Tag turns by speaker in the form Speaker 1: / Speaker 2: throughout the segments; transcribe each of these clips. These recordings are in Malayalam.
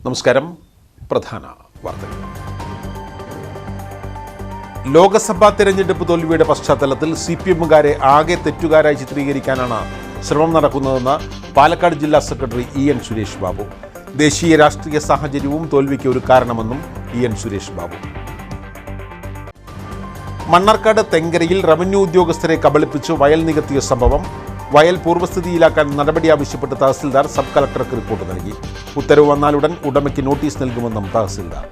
Speaker 1: നമസ്കാരം. പ്രധാന വാർത്തകൾ. ലോക്സഭാ തെരഞ്ഞെടുപ്പ് തോൽവിയുടെ പശ്ചാത്തലത്തിൽ CPMകാരെ ആകെ തെറ്റുകാരായി ചിത്രീകരിക്കാനാണ് ശ്രമം നടക്കുന്നതെന്ന് പാലക്കാട് ജില്ലാ സെക്രട്ടറി EN സുരേഷ് ബാബു. ദേശീയ രാഷ്ട്രീയ സാഹചര്യവും തോൽവിക്ക് ഒരു കാരണമെന്നും EN സുരേഷ് ബാബു. മണ്ണാർക്കാട് തെങ്കരയിൽ റവന്യൂ ഉദ്യോഗസ്ഥരെ കബളിപ്പിച്ച് വയൽ നികത്തിയ സംഭവം. വയൽ പൂർവ്വസ്ഥിതിയിലാക്കാൻ നടപടി ആവശ്യപ്പെട്ട് തഹസിൽദാർ സബ് കളക്ടർക്ക് റിപ്പോർട്ട് നൽകി. ഉത്തരവ് വന്നാലുടൻ ഉടമയ്ക്ക് നോട്ടീസ് നൽകുമെന്നും തഹസിൽദാർ.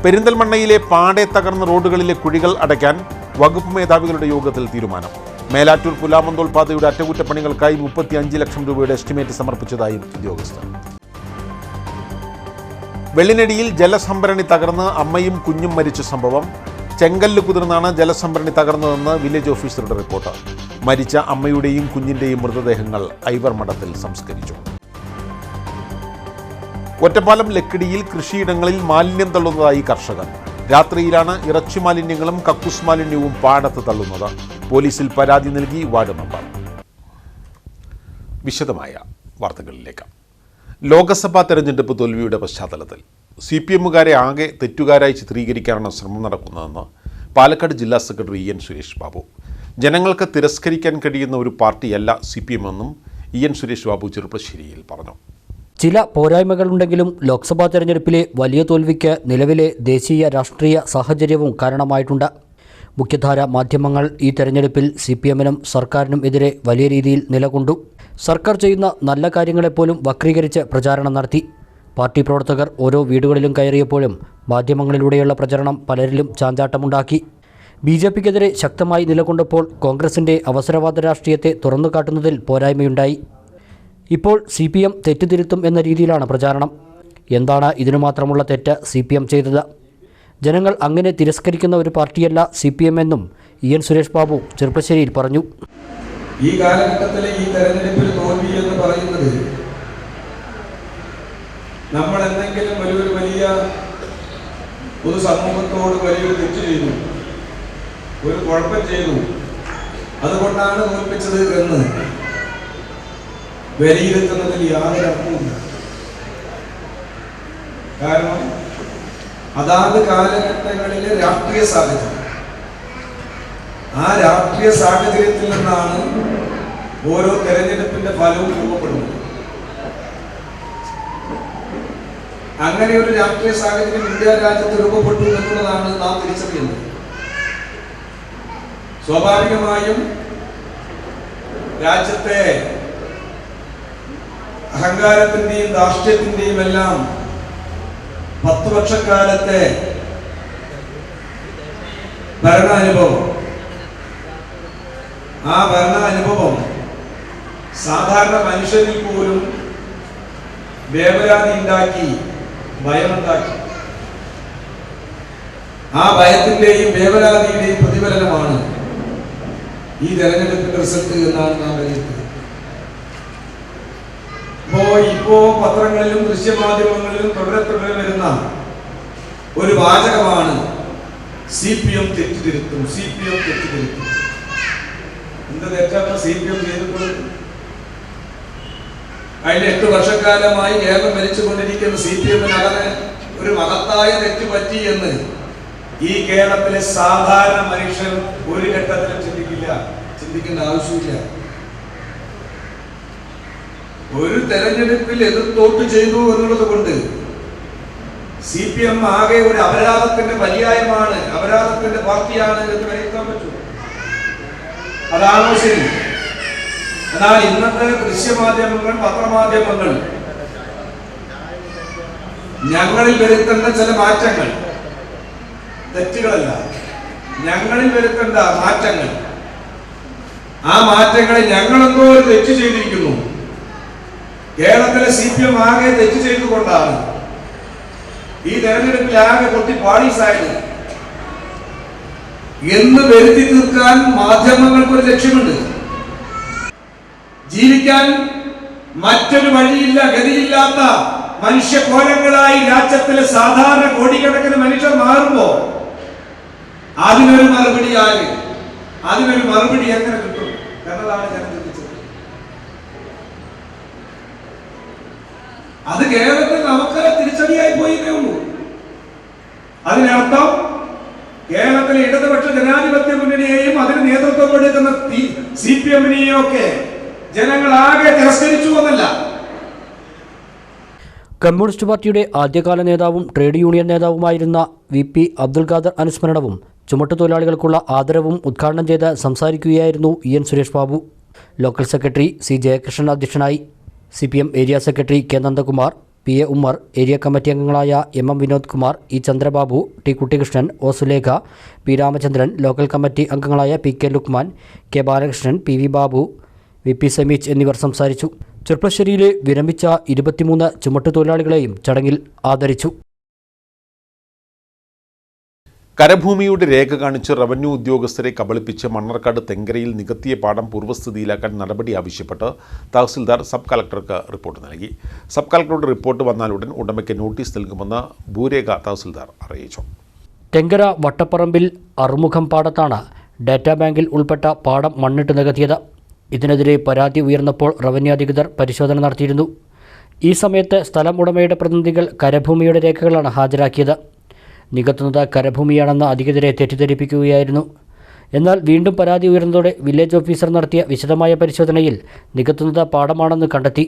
Speaker 1: പെരിന്തൽമണ്ണയിലെ പാടെ തകർന്ന റോഡുകളിലെ കുഴികൾ അടയ്ക്കാൻ വകുപ്പ് മേധാവികളുടെ യോഗത്തിൽ തീരുമാനം. മേലാറ്റൂർ പുലാമന്തോൾ പാതയുടെ അറ്റകുറ്റപ്പണികൾക്കായി 35 ലക്ഷം രൂപയുടെ എസ്റ്റിമേറ്റ് സമർപ്പിച്ചതായും ഉദ്യോഗസ്ഥർ. വെള്ളിനടിയിൽ ജലസംഭരണി തകർന്ന് അമ്മയും കുഞ്ഞും മരിച്ച സംഭവം. ചെങ്കല്ല് കുതിർന്നാണ് ജലസംഭരണി തകർന്നതെന്ന് വില്ലേജ് ഓഫീസറുടെ റിപ്പോർട്ട്. മരിച്ച അമ്മയുടെയും കുഞ്ഞിന്റെയും മൃതദേഹങ്ങൾ ഐവർ മഠത്തിൽ സംസ്കരിച്ചു. ഒറ്റപ്പാലം ലക്കിടിയിൽ കൃഷിയിടങ്ങളിൽ മാലിന്യം തള്ളുന്നതായി കർഷകർ. രാത്രിയിലാണ് ഇറച്ചി മാലിന്യങ്ങളും കക്കൂസ് മാലിന്യവും പാടത്ത് തള്ളുന്നത്. പോലീസിൽ പരാതി നൽകി വാർഡ് മെമ്പർ. വിശദമായ വാർത്തകളിലേക്ക്. ലോക്സഭാ തെരഞ്ഞെടുപ്പ് തോൽവിയുടെ പശ്ചാത്തലത്തിൽ CPMകാരെ ആകെ തെറ്റുകാരായി ചിത്രീകരിക്കാനാണ് ശ്രമം നടക്കുന്നതെന്ന് പാലക്കാട് ജില്ലാ സെക്രട്ടറി EN സുരേഷ് ബാബു. ജനങ്ങൾക്ക് തിരസ്കരിക്കാൻ കഴിയുന്ന ഒരു പാർട്ടിയല്ല CPM എന്നും EN സുരേഷ് ബാബു ചെറുപ്പശ്ശേരിയിൽ പറഞ്ഞു.
Speaker 2: ചില പോരായ്മകളുണ്ടെങ്കിലും ലോക്സഭാ തെരഞ്ഞെടുപ്പിലെ വലിയ തോൽവിക്ക് നിലവിലെ ദേശീയ രാഷ്ട്രീയ സാഹചര്യവും കാരണമായിട്ടുണ്ട്. മുഖ്യധാര മാധ്യമങ്ങൾ ഈ തെരഞ്ഞെടുപ്പിൽ CPMനും സർക്കാരിനും എതിരെ വലിയ രീതിയിൽ നിലകൊണ്ടു. സർക്കാർ ചെയ്യുന്ന നല്ല കാര്യങ്ങളെപ്പോലും വക്രീകരിച്ച് പ്രചാരണം നടത്തി. പാർട്ടി പ്രവർത്തകർ ഓരോ വീടുകളിലും കയറിയപ്പോഴും മാധ്യമങ്ങളിലൂടെയുള്ള പ്രചരണം പലരിലും ചാഞ്ചാട്ടമുണ്ടാക്കി. BJPക്കെതിരെ ശക്തമായി നിലകൊണ്ടപ്പോൾ കോൺഗ്രസിൻ്റെ അവസരവാദ രാഷ്ട്രീയത്തെ തുറന്നു കാട്ടുന്നതിൽ പോരായ്മയുണ്ടായി. ഇപ്പോൾ CPM തെറ്റുതിരുത്തും എന്ന രീതിയിലാണ് പ്രചാരണം. എന്താണ് ഇതിനു മാത്രമുള്ള തെറ്റ് CPM ചെയ്തത്? ജനങ്ങൾ അങ്ങനെ തിരസ്കരിക്കുന്ന ഒരു പാർട്ടിയല്ല CPM എന്നും EN സുരേഷ് ബാബു ചെറുപ്പശ്ശേരിയിൽ പറഞ്ഞു.
Speaker 3: ഈ കാലഘട്ടത്തിലെ ഈ തെരഞ്ഞെടുപ്പിൽ തോൽവി എന്ന് പറയുന്നത് നമ്മൾ എന്തെങ്കിലും വലിയ ഒരു സമൂഹത്തോട് വലിയൊരു തെറ്റ് ചെയ്തു, ഒരു കുഴപ്പം ചെയ്തു, അതുകൊണ്ടാണ് തോൽപ്പിച്ചത് എന്ന് വിലയിരുത്തുന്നതിൽ യാതൊരു അർത്ഥവുമില്ല. കാരണം അതാത് കാലഘട്ടങ്ങളിലെ രാഷ്ട്രീയ സാഹചര്യം, ആ രാഷ്ട്രീയ സാഹചര്യത്തിൽ നിന്നാണ് ഓരോ തെരഞ്ഞെടുപ്പിന്റെ ഫലവും രൂപപ്പെടുന്നത്. അങ്ങനെ ഒരു രാഷ്ട്രീയ സാഹചര്യം ഇന്ത്യ രാജ്യത്ത് രൂപപ്പെട്ടു എന്നുള്ളതാണ് നാം തിരിച്ചറിയുന്നത്. സ്വാഭാവികമായും രാജ്യത്തെ അഹങ്കാരത്തിന്റെയും ധാർഷ്ട്യത്തിന്റെയും എല്ലാം 10 വർഷക്കാലത്തെ ഭരണാനുഭവം, ആ ഭരണാനുഭവം സാധാരണ മനുഷ്യരിൽ പോലും വേവലാതി ഉണ്ടാക്കി, ഭയമുണ്ടാക്കി. ആ ഭയത്തിന്റെയും വേവലാതിയുടെയും പ്രതിഫലനമാണ് ഈ തെരഞ്ഞെടുപ്പിന്റെ റിസൾട്ട് എന്നാണ് നാം വിലയിരുത്തുന്നത്. ഇപ്പോ പത്രങ്ങളിലും ദൃശ്യമാധ്യമങ്ങളിലും തുടരെ വരുന്ന ഒരു വാചകമാണ് CPM തെറ്റുതിരുത്തും, CPM തെറ്റുതിരുത്തും. എന്ത് തെറ്റാണ് CPM ചെയ്തിട്ടുള്ളത്? കഴിഞ്ഞ 8 വർഷക്കാലമായി കേരളം ഭരിച്ചുകൊണ്ടിരിക്കുന്ന CPMനകത്ത് ഒരു മഹത്തായ തെറ്റ് പറ്റി എന്ന് ഈ കേരളത്തിലെ സാധാരണ മനുഷ്യർ ഒരു ഘട്ടത്തിലും ചിന്തിക്കേണ്ട ആവശ്യമില്ല. ഒരു തെരഞ്ഞെടുപ്പിൽ എതിർത്തോട്ട് ചെയ്തു എന്നുള്ളത് കൊണ്ട് CPM ആകെ ഒരു അപരാധത്തിന്റെ പര്യായമാണ്, അപരാധത്തിന്റെ പാർട്ടിയാണ് എന്ന് വിലയിരുത്താൻ പറ്റൂ. അതാണോ ശരി? എന്നാൽ ഇന്നത്തെ ദൃശ്യമാധ്യമങ്ങൾ, പത്രമാധ്യമങ്ങൾ ഞങ്ങളിൽ വരുത്തേണ്ട ചില മാറ്റങ്ങൾ, തെറ്റുകളല്ല, ഞങ്ങളിൽ വരുത്തേണ്ട മാറ്റങ്ങൾ, ആ മാറ്റങ്ങളെ ഞങ്ങളെന്തോ ഒരു തെറ്റ് ചെയ്തിരിക്കുന്നു, കേരളത്തിലെ CPM ആകെ തെറ്റ് ചെയ്തുകൊണ്ടാണ് ഈ തെരഞ്ഞെടുപ്പിൽ ആകെ പൊട്ടി പാളീസായത് എന്ന് വരുത്തി തീർക്കാൻ മാധ്യമങ്ങൾക്കൊരു ലക്ഷ്യമുണ്ട്. ജീവിക്കാൻ മറ്റൊരു വഴിയില്ല, ഗതിയില്ലാത്ത മനുഷ്യകോലങ്ങളായി രാജ്യത്തിലെ സാധാരണ കോടിക്കണക്കിന് മനുഷ്യർ മാറുമ്പോ അതിനൊരു മറുപടി ആര്, അതിനൊരു മറുപടി എങ്ങനെ കിട്ടും എന്നതാണ് ഞാൻ ചിന്തിച്ചത്. അത് കേരളത്തിൽ നമുക്ക് തിരിച്ചടിയായി പോയിട്ടേ ഉള്ളൂ. അതിനർത്ഥം കേരളത്തിലെ ഇടതുപക്ഷ ജനാധിപത്യ മുന്നണിയെയും അതിന് നേതൃത്വം കൊടുക്കുന്ന CPM-നെയും ഒക്കെ ജനങ്ങളാകെ തിരസ്കരിച്ചു എന്നല്ല.
Speaker 2: കമ്മ്യൂണിസ്റ്റ് പാർട്ടിയുടെ ആദ്യകാല നേതാവും ട്രേഡ് യൂണിയൻ നേതാവുമായിരുന്ന VP അബ്ദുൽ ഖാദർ അനുസ്മരണവും ചുമട്ടുതൊഴിലാളികൾക്കുള്ള ആദരവും ഉദ്ഘാടനം ചെയ്ത് സംസാരിക്കുകയായിരുന്നു EN Suresh Babu. Local secretary C Jayakrishnan അധ്യക്ഷനായി. CPM area secretary K Nandakumar, PA Ummer, area committee അംഗങ്ങളായ MM Vinod Kumar, E Chandrababu, T Kuttikrishnan, O Sulekha, P Ramachandran, local committee അംഗങ്ങളായ PK Luqman, K Balakrishnan, PV Babu, VP Sameech എന്നിവർ സംസാരിച്ചു. ചെർപ്പശ്ശേരിയിലെ വിരമിച്ച 23 ചുമട്ടുതൊഴിലാളികളെയും ചടങ്ങിൽ ആദരിച്ചു.
Speaker 1: കരഭൂമിയുടെ രേഖ കാണിച്ച് റവന്യൂ ഉദ്യോഗസ്ഥരെ കബളിപ്പിച്ച് മണ്ണർക്കാട് തെങ്കരയിൽ നികത്തിയ പാടം പൂർവ്വസ്ഥിതിയിലാക്കാൻ നടപടി ആവശ്യപ്പെട്ട് തഹസിൽദാർ സബ് കളക്ടർക്ക് റിപ്പോർട്ട് നൽകി. സബ് കളക്ടറുടെ റിപ്പോർട്ട് വന്നാലുടൻ ഉടമയ്ക്ക് നോട്ടീസ് നൽകുമെന്ന് ഭൂരേഖ തഹസിൽദാർ അറിയിച്ചു.
Speaker 2: തെങ്കര വട്ടപ്പറമ്പിൽ അറുമുഖം പാടത്താണ് ഡാറ്റാ ബാങ്കിൽ ഉൾപ്പെട്ട പാടം മണ്ണിട്ട് നികത്തിയത്. ഇതിനെതിരെ പരാതി ഉയർന്നപ്പോൾ റവന്യൂ അധികൃതർ പരിശോധന നടത്തിയിരുന്നു. ഈ സമയത്ത് സ്ഥലം ഉടമയുടെ പ്രതിനിധികൾ കരഭൂമിയുടെ രേഖകളാണ് ഹാജരാക്കിയത്. നികത്തുന്നത് കരഭൂമിയാണെന്ന് അധികൃതരെ തെറ്റിദ്ധരിപ്പിക്കുകയായിരുന്നു. എന്നാൽ വീണ്ടും പരാതി ഉയർന്നതോടെ വില്ലേജ് ഓഫീസർ നടത്തിയ വിശദമായ പരിശോധനയിൽ നികത്തുന്നത് പാടമാണെന്ന് കണ്ടെത്തി.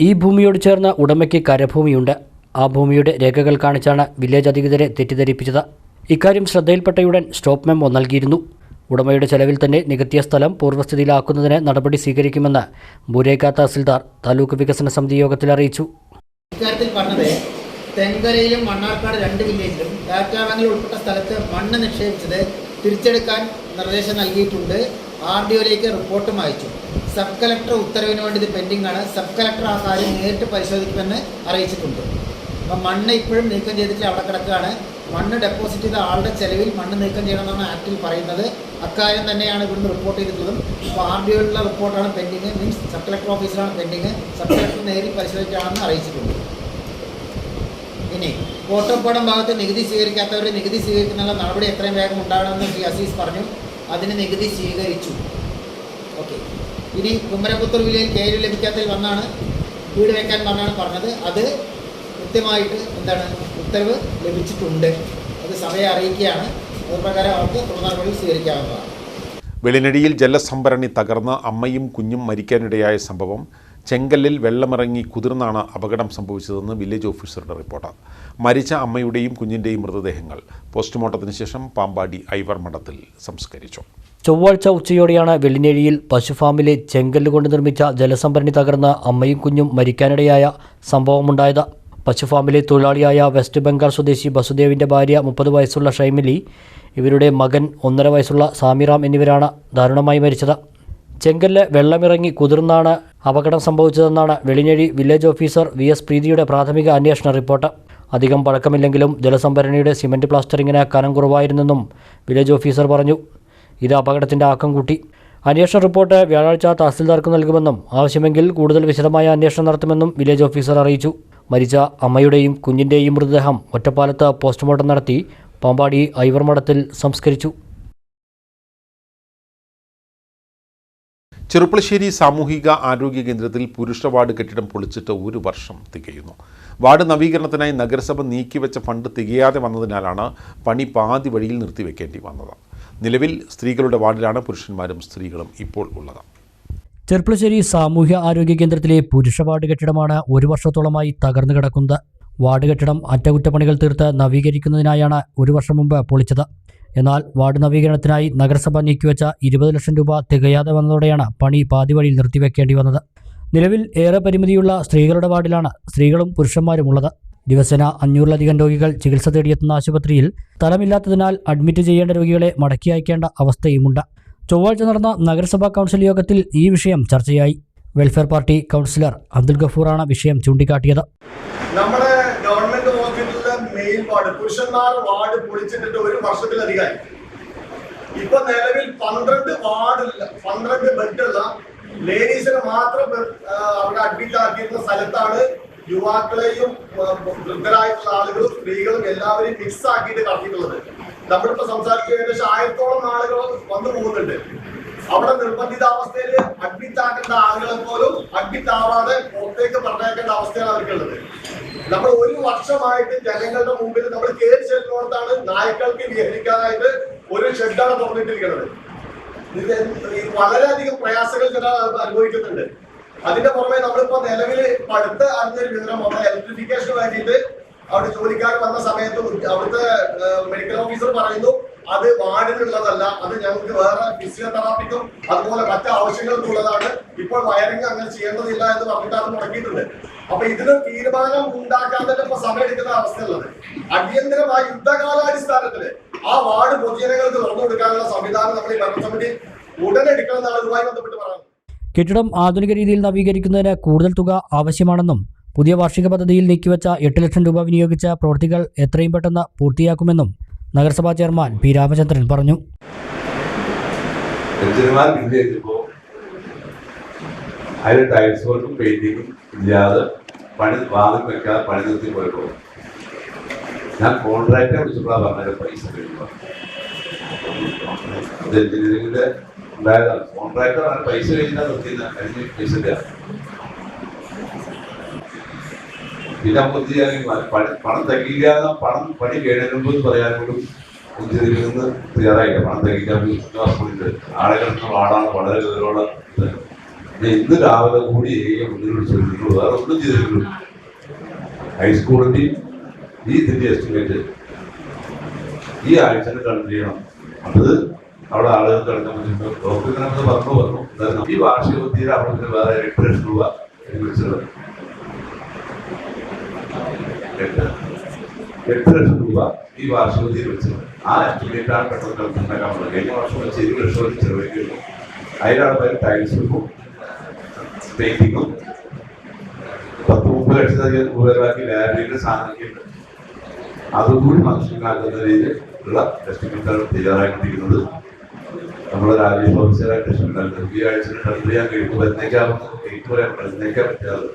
Speaker 2: ഈ ഭൂമിയോട് ചേർന്ന് ഉടമയ്ക്ക് കരഭൂമിയുണ്ട്. ആ ഭൂമിയുടെ രേഖകൾ കാണിച്ചാണ് വില്ലേജ് അധികൃതരെ തെറ്റിദ്ധരിപ്പിച്ചത്. ഇക്കാര്യം ശ്രദ്ധയിൽപ്പെട്ടയുടൻ സ്റ്റോപ്പ് മെമ്മോ നൽകിയിരുന്നു. ഉടമയുടെ ചെലവിൽ തന്നെ നികത്തിയ സ്ഥലം പൂർവ്വസ്ഥിതിയിലാക്കുന്നതിന് നടപടി സ്വീകരിക്കുമെന്ന് ഭൂരേഖ തഹസിൽദാർ താലൂക്ക് വികസന സമിതി യോഗത്തിൽ അറിയിച്ചു.
Speaker 4: ഇക്കാര്യത്തിൽ പറഞ്ഞത് തെങ്കരയിലും മണ്ണാർക്കാട് 2 വില്ലേജിലും ഡാറ്റാ ബാങ്കിൽ ഉൾപ്പെട്ട സ്ഥലത്ത് മണ്ണ് നിക്ഷേപിച്ചത് തിരിച്ചെടുക്കാൻ നിർദ്ദേശം നൽകിയിട്ടുണ്ട്. RDOയിലേക്ക് റിപ്പോർട്ടും അയച്ചു. സബ് കളക്ടർ ഉത്തരവിന് വേണ്ടി ഇത് പെൻഡിംഗ് ആണ്. സബ് കളക്ടർ ആ കാര്യം നേരിട്ട് പരിശോധിക്കുമെന്ന് അറിയിച്ചിട്ടുണ്ട്. അപ്പം മണ്ണ് ഇപ്പോഴും നീക്കം ചെയ്തിട്ട് അവിടെ കിടക്കുകയാണ്. മണ്ണ് ഡെപ്പോസിറ്റ് ചെയ്ത ആളുടെ ചെലവിൽ മണ്ണ് നീക്കം ചെയ്യണമെന്നാണ് ആക്ടിൽ പറയുന്നത്. അക്കാര്യം തന്നെയാണ് ഇവിടുന്ന് റിപ്പോർട്ട് ചെയ്തിട്ടുള്ളതും. അപ്പോൾ RDOയിലുള്ള റിപ്പോർട്ടാണ് പെൻഡിങ്, മീൻസ് സബ് കളക്ടർ ഓഫീസിലാണ് പെൻഡിങ്. സബ് കളക്ടർ നേരിൽ പരിശോധിക്കുകയാണെന്ന് അറിയിച്ചിട്ടുണ്ട്. ഇനി കോട്ടപ്പാടം ഭാഗത്ത് നികുതി സ്വീകരിക്കാത്തവർ നികുതി സ്വീകരിക്കുന്നതിനുള്ള നടപടി എത്രയും വേഗം ഉണ്ടാകണമെന്ന് ശ്രീ അസീസ് പറഞ്ഞു. അതിന് നികുതി സ്വീകരിച്ചു. ഓക്കെ. ഇനി കുമരപുത്തൂർ വില്ലേജിൽ KLU ലഭിക്കാത്തതിൽ വന്നാണ് വീട് വയ്ക്കാൻ പറഞ്ഞത്. അത് കൃത്യമായിട്ട് ഉത്തരവ് ലഭിച്ചിട്ടുണ്ട്. അത് സഭയെ അറിയിക്കുകയാണ്. അതുപ്രകാരം അവർക്ക് തുടർ നടപടി സ്വീകരിക്കാവുന്നതാണ്.
Speaker 1: വെളിനടിയിൽ ജലസംഭരണി തകർന്ന് അമ്മയും കുഞ്ഞും മരിക്കാനിടയായ സംഭവം ചെങ്കല്ലിൽ വെള്ളമിറങ്ങി കുതിർന്നാണ് അപകടം സംഭവിച്ചതെന്ന് വില്ലേജ് ഓഫീസറുടെ റിപ്പോർട്ട്. മരിച്ച അമ്മയുടെയും കുഞ്ഞിൻ്റെയും മൃതദേഹങ്ങൾ പോസ്റ്റ്മോർട്ടത്തിന് ശേഷം പാമ്പാടി ഐവർ മഠത്തിൽ സംസ്കരിച്ചു.
Speaker 2: ചൊവ്വാഴ്ച ഉച്ചയോടെയാണ് വെള്ളിനേഴിയിൽ പശുഫാമിലെ ചെങ്കല്ലുകൊണ്ട് നിർമ്മിച്ച ജലസംഭരണി തകർന്ന് അമ്മയും കുഞ്ഞും മരിക്കാനിടയായ സംഭവമുണ്ടായത്. പശുഫാമിലെ തൊഴിലാളിയായ വെസ്റ്റ് ബംഗാൾ സ്വദേശി ബസുദേവിൻ്റെ ഭാര്യ 30 വയസ്സുള്ള ഷൈമിലി, ഇവരുടെ മകൻ 1.5 വയസ്സുള്ള സാമിറാം എന്നിവരാണ് ദാരുണമായി മരിച്ചത്. ചെങ്കല്ല് വെള്ളമിറങ്ങി കുതിർന്നാണ് അപകടം സംഭവിച്ചതെന്നാണ് വെളിനേഴി വില്ലേജ് ഓഫീസർ VS പ്രീതിയുടെ പ്രാഥമിക അന്വേഷണ റിപ്പോർട്ട്. അധികം പഴക്കമില്ലെങ്കിലും ജലസംഭരണിയുടെ സിമൻറ്റ് പ്ലാസ്റ്ററിങ്ങിന് കനം കുറവായിരുന്നെന്നും വില്ലേജ് ഓഫീസർ പറഞ്ഞു. ഇത് അപകടത്തിൻ്റെ ആക്കം കൂട്ടി. അന്വേഷണ റിപ്പോർട്ട് വ്യാഴാഴ്ച തഹസിൽദാർക്ക് നൽകുമെന്നും ആവശ്യമെങ്കിൽ കൂടുതൽ വിശദമായ അന്വേഷണം നടത്തുമെന്നും വില്ലേജ് ഓഫീസർ അറിയിച്ചു. മരിച്ച അമ്മയുടെയും കുഞ്ഞിൻ്റെയും മൃതദേഹം ഒറ്റപ്പാലത്ത് പോസ്റ്റ്മോർട്ടം നടത്തി പാമ്പാടി ഐവർ മഠത്തിൽ സംസ്കരിച്ചു.
Speaker 1: ചെറുപ്പളശ്ശേരി സാമൂഹിക ആരോഗ്യ കേന്ദ്രത്തിൽ പുരുഷ വാർഡ് കെട്ടിടം പൊളിച്ചിട്ട് 1 വർഷം തികയുന്നു. വാർഡ് നവീകരണത്തിനായി നഗരസഭ നീക്കിവെച്ച ഫണ്ട് തികയാതെ വന്നതിനാലാണ് പണി പാതി വഴിയിൽ നിർത്തിവെക്കേണ്ടി വന്നത്. നിലവിൽ സ്ത്രീകളുടെ വാർഡിലാണ് പുരുഷന്മാരും സ്ത്രീകളും ഇപ്പോൾ ഉള്ളത്.
Speaker 2: ചെർപ്പളശ്ശേരി സാമൂഹ്യ ആരോഗ്യ കേന്ദ്രത്തിലെ പുരുഷ വാർഡ് കെട്ടിടമാണ് 1 വർഷത്തോളമായി തകർന്നു കിടക്കുന്നത്. വാർഡ് കെട്ടിടം അറ്റകുറ്റപ്പണികൾ തീർത്ത് നവീകരിക്കുന്നതിനായാണ് 1 വർഷം മുമ്പ് പൊളിച്ചത്. എന്നാൽ വാർഡ് നവീകരണത്തിനായി നഗരസഭ നീക്കിവെച്ച 20 ലക്ഷം രൂപ തികയാതെ വന്നതോടെയാണ് പണി പാതി വഴിയിൽ നിർത്തിവെക്കേണ്ടി വന്നത്. നിലവിൽ ഏറെ പരിമിതിയുള്ള സ്ത്രീകളുടെ വാർഡിലാണ് സ്ത്രീകളും പുരുഷന്മാരും ഉള്ളത്. ദിവസേന 500-ലധികം രോഗികൾ ചികിത്സ തേടിയെത്തുന്ന ആശുപത്രിയിൽ സ്ഥലമില്ലാത്തതിനാൽ അഡ്മിറ്റ് ചെയ്യേണ്ട രോഗികളെ മടക്കി അയക്കേണ്ട അവസ്ഥയുമുണ്ട്. ചൊവ്വാഴ്ച നടന്ന നഗരസഭാ കൗൺസിൽ യോഗത്തിൽ ഈ വിഷയം ചർച്ചയായി. വെൽഫെയർ പാർട്ടി കൗൺസിലർ അബ്ദുൽ ഗഫൂറാണ് വിഷയം ചൂണ്ടിക്കാട്ടിയത്.
Speaker 5: നമ്മുടെ ഗവൺമെന്റ് ഹോസ്പിറ്റലിലെ മെയിൻ വാർഡ് പുരുഷന്മാർ വാർഡ് പൊളിച്ചിട്ട് 1 വർഷത്തിലധികമായി. ഇപ്പൊ നിലവിൽ 12 ബെഡുള്ള ലേഡീസിനെ മാത്രം അവിടെ അഡ്മിറ്റ് ആക്കിയിരുന്ന സ്ഥലത്താണ് യുവാക്കളെയും വൃദ്ധരായിട്ടുള്ള ആളുകളും സ്ത്രീകളും എല്ലാവരെയും മിക്സ് ആക്കിയിട്ട് നടത്തിയിട്ടുള്ളത്. നമ്മളിപ്പോ സംസാരിച്ച ഏകദേശം 1000-ഓളം ആളുകൾ വന്നു പോകുന്നുണ്ട്. അവിടെ നിർബന്ധിതാവസ്ഥയിൽ അഡ്മിറ്റ് ആക്കേണ്ട ആളുകളെ പോലും അഡ്മിറ്റ് ആവാതെ പുറത്തേക്ക് പറഞ്ഞേക്കേണ്ട അവസ്ഥയാണ് അവർക്കുള്ളത്. നമ്മൾ ഒരു വർഷമായിട്ട് ജനങ്ങളുടെ മുമ്പിൽ നമ്മൾ കയറി ചെല്ലുന്നിടത്താണ് നായ്ക്കൾക്ക് വിഹരിക്കാനായിട്ട് ഒരു ഷെഡാണ് തുറന്നിട്ടിരിക്കുന്നത്. വളരെയധികം പ്രയാസങ്ങൾ ജനം അനുഭവിക്കുന്നുണ്ട്. അതിന്റെ പുറമെ നമ്മളിപ്പോ നിലവിൽ അടുത്ത അറിഞ്ഞൊരു വിവരം വന്ന ഇലക്ട്രിഫിക്കേഷന് വേണ്ടിയിട്ട് അവിടെ ജോലിക്കാർ വന്ന സമയത്ത് അവിടുത്തെ മെഡിക്കൽ ഓഫീസർ പറയുന്നു അത് വാർഡിനുള്ളതല്ല, അത് ഞങ്ങൾക്ക് വേറെ ഫിസിയോതെറാപ്പിക്കും അതുപോലെ മറ്റു ആവശ്യങ്ങൾക്കുള്ളതാണ്, ഇപ്പോൾ വയറിംഗ് അങ്ങനെ ചെയ്യേണ്ടതില്ല എന്ന് പറഞ്ഞിട്ടാണ് മുടക്കിയിട്ടുണ്ട്. അപ്പൊ ഇതിന് തീരുമാനം ഉണ്ടാക്കാൻ തന്നെ ഇപ്പൊ സമയമെടുക്കുന്ന അവസ്ഥയുള്ളത്. അടിയന്തരമായി യുദ്ധകാലാടിസ്ഥാനത്തില് ആ വാർഡ് പൊതുജനങ്ങൾക്ക് തുറന്നു കൊടുക്കാനുള്ള സംവിധാനം നമ്മൾ ഈ ഭരണസമിതി ഉടനെ എടുക്കണമെന്നാണ് ഇതുമായി ബന്ധപ്പെട്ട് പറയുന്നത്.
Speaker 2: കെട്ടിടം ആധുനിക രീതിയിൽ നവീകരിക്കുന്നതിന് കൂടുതൽ തുക ആവശ്യമാണെന്നും പുതിയ വാർഷിക പദ്ധതിയിൽ നീക്കിവെച്ച 8 ലക്ഷം രൂപ വിനിയോഗിച്ച പ്രവൃത്തികൾ എത്രയും പെട്ടെന്ന് പൂർത്തിയാക്കുമെന്നും നഗരസഭാ ചെയർമാൻ പി രാമചന്ദ്രൻ പറഞ്ഞു.
Speaker 6: അതിൽ ടൈൽസ് വർക്കും പെയിന്റിങ്ങും ഇല്ലാതെ പണി വാതിൽ വെക്കാതെ പണി നിർത്തി പോയപ്പോൾ ഞാൻ കോൺട്രാക്ടറെ വിളിച്ചപ്പോഴാണ് പറഞ്ഞത് പൈസ കഴിയുമ്പോൾ എഞ്ചിനീയറിംഗിന്റെ ഉണ്ടായതാണ്. കോൺട്രാക്ടർ പൈസ കഴിഞ്ഞാൽ നിർത്തിയെന്ന് കഴിഞ്ഞ് പൈസ ഇല്ല. പിന്നെ നമുക്ക് ചെയ്യാനെങ്കിൽ പണം തകിക്കാതെ പണി കഴിയുമ്പോൾ പറയാനോടും എഞ്ചിനീയറിംഗ് തയ്യാറായില്ല. പണം തകിക്കാൻ വിശ്വാസമുണ്ട്. ആളുകൾക്ക് വാടാണ് വളരെ ഗൗരവമുള്ള ഇന്ന് രാവിലെ കൂടി മുന്നിൽ ചോദിക്കുന്നു. വേറെ ഒന്നും ചെയ്തിട്ടുള്ളൂ. ഹൈസ്കൂളിന്റെയും ഈ ഇതിന്റെ എസ്റ്റിമേറ്റ് ഈ ആഴ്ച കണ്ടു ചെയ്യണം. അത് അവിടെ ആളുകൾ കിടക്കാൻ പറ്റുമ്പോൾ ഡോക്ടറിനകത്ത് പറഞ്ഞു ഈ വാർഷിക പദ്ധതിയിൽ അവിടെ വേറെ 8 ലക്ഷം രൂപ വിളിച്ചത് 8 ലക്ഷം രൂപ ഈ വാർഷിക പദ്ധതിയിൽ വെച്ചത്. ആ എസ്റ്റിമേറ്റാണ് പെട്ടെന്ന് കളിച്ചുണ്ടാക്കാൻ പറ്റുന്നത്. കഴിഞ്ഞ വർഷം വെച്ച് 7 ലക്ഷം ചെലവഴിക്കുന്നു. അതിലാണ് ടൈൽസ് വെക്കും പെയിന്റിങ്ങും 10-30 ലക്ഷത്തിലധികം രൂപയിലാക്കി ലൈബ്രറിയുടെ സാധനങ്ങളുണ്ട്. അതുകൂടി മനസ്സിലാക്കുന്ന രീതിയിലുള്ള എസ്റ്റിമേറ്റാണ് തയ്യാറായിക്കൊണ്ടിരിക്കുന്നത്. നമ്മുടെ രാജേഷ് ഓഫീസറായിട്ട് എസ്റ്റിമേറ്റ് ഈ ആഴ്ച ടെൻഡർ ചെയ്യാൻ കഴിയുമ്പോൾ വരുന്നേക്കാൻ പറ്റാതെ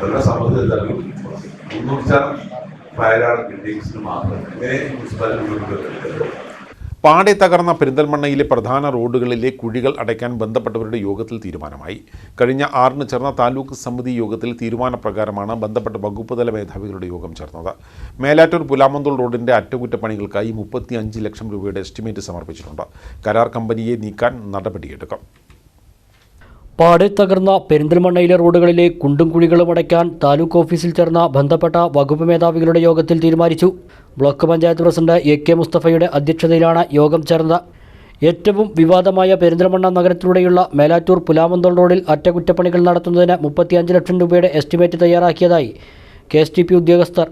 Speaker 6: വളരെ സമ്മർദ്ദത്തിൽ 300 ഫയലാണ് ബിൽഡിങ്സിന് മാത്രം. ഇങ്ങനെ മുനിസിപ്പാലിറ്റി
Speaker 1: പാടെ തകർന്ന പെരിന്തൽമണ്ണയിലെ പ്രധാന റോഡുകളിലെ കുഴികൾ അടയ്ക്കാൻ ബന്ധപ്പെട്ടവരുടെ യോഗത്തിൽ തീരുമാനമായി. കഴിഞ്ഞ 6-ന് ചേർന്ന താലൂക്ക് സമിതി യോഗത്തിൽ തീരുമാനപ്രകാരമാണ് ബന്ധപ്പെട്ട വകുപ്പ് തല മേധാവികളുടെ യോഗം ചേർന്നത്. മേലാറ്റൂർ പുലാമന്തോൾ റോഡിൻ്റെ അറ്റകുറ്റപ്പണികൾക്കായി 35 ലക്ഷം രൂപയുടെ എസ്റ്റിമേറ്റ് സമർപ്പിച്ചിട്ടുണ്ട്. കരാർ കമ്പനിയെ നീക്കാൻ നടപടിയെടുക്കും.
Speaker 2: പാടെ തകർന്ന പെരിന്തൽമണ്ണയിലെ റോഡുകളിലെ കുണ്ടും കുഴികളും അടയ്ക്കാൻ താലൂക്ക് ഓഫീസിൽ ചേർന്ന ബന്ധപ്പെട്ട വകുപ്പ് മേധാവികളുടെ യോഗത്തിൽ തീരുമാനിച്ചു. ബ്ലോക്ക് പഞ്ചായത്ത് പ്രസിഡന്റ് AK മുസ്തഫയുടെ അധ്യക്ഷതയിലാണ് യോഗം ചേർന്നത്. ഏറ്റവും വിവാദമായ പെരിന്തൽമണ്ണ നഗരത്തിലൂടെയുള്ള മേലാറ്റൂർ പുലാമന്തോൾ റോഡിൽ അറ്റകുറ്റപ്പണികൾ നടത്തുന്നതിന് 35 ലക്ഷം രൂപയുടെ എസ്റ്റിമേറ്റ് തയ്യാറാക്കിയതായി KSTP ഉദ്യോഗസ്ഥർ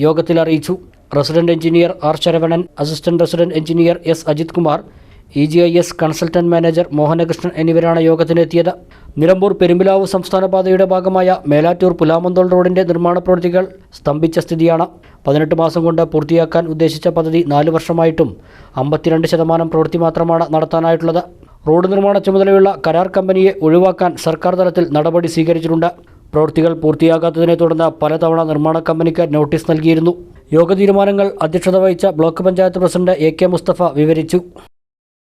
Speaker 2: യോഗത്തിൽ അറിയിച്ചു. Resident engineer R Saravanan, assistant resident engineer S Ajith Kumar, EGIS consultant manager Mohanakrishnan എന്നിവരാണ് യോഗത്തിനെത്തിയത്. നിലമ്പൂർ പെരുമ്പിലാവ് സംസ്ഥാന പാതയുടെ ഭാഗമായ മേലാറ്റൂർ പുലാമന്തോൾ റോഡിന്റെ നിർമ്മാണ പ്രവൃത്തികൾ സ്തംഭിച്ച സ്ഥിതിയാണ്. 18 മാസം കൊണ്ട് പൂർത്തിയാക്കാൻ ഉദ്ദേശിച്ച പദ്ധതി 4 വർഷമായിട്ടും 52% പ്രവൃത്തി മാത്രമാണ് നടത്താനായിട്ടുള്ളത്. റോഡ് നിർമ്മാണ ചുമതലയുള്ള കരാർ കമ്പനിയെ ഒഴിവാക്കാൻ സർക്കാർ തലത്തിൽ നടപടി സ്വീകരിച്ചിട്ടുണ്ട്. പ്രവൃത്തികൾ പൂർത്തിയാകാത്തതിനെ തുടർന്ന് പലതവണ നിർമ്മാണ കമ്പനിക്ക് നോട്ടീസ് നൽകിയിരുന്നു. യോഗ തീരുമാനങ്ങൾ അധ്യക്ഷത വഹിച്ച block panchayat president AK Mustafa വിവരിച്ചു.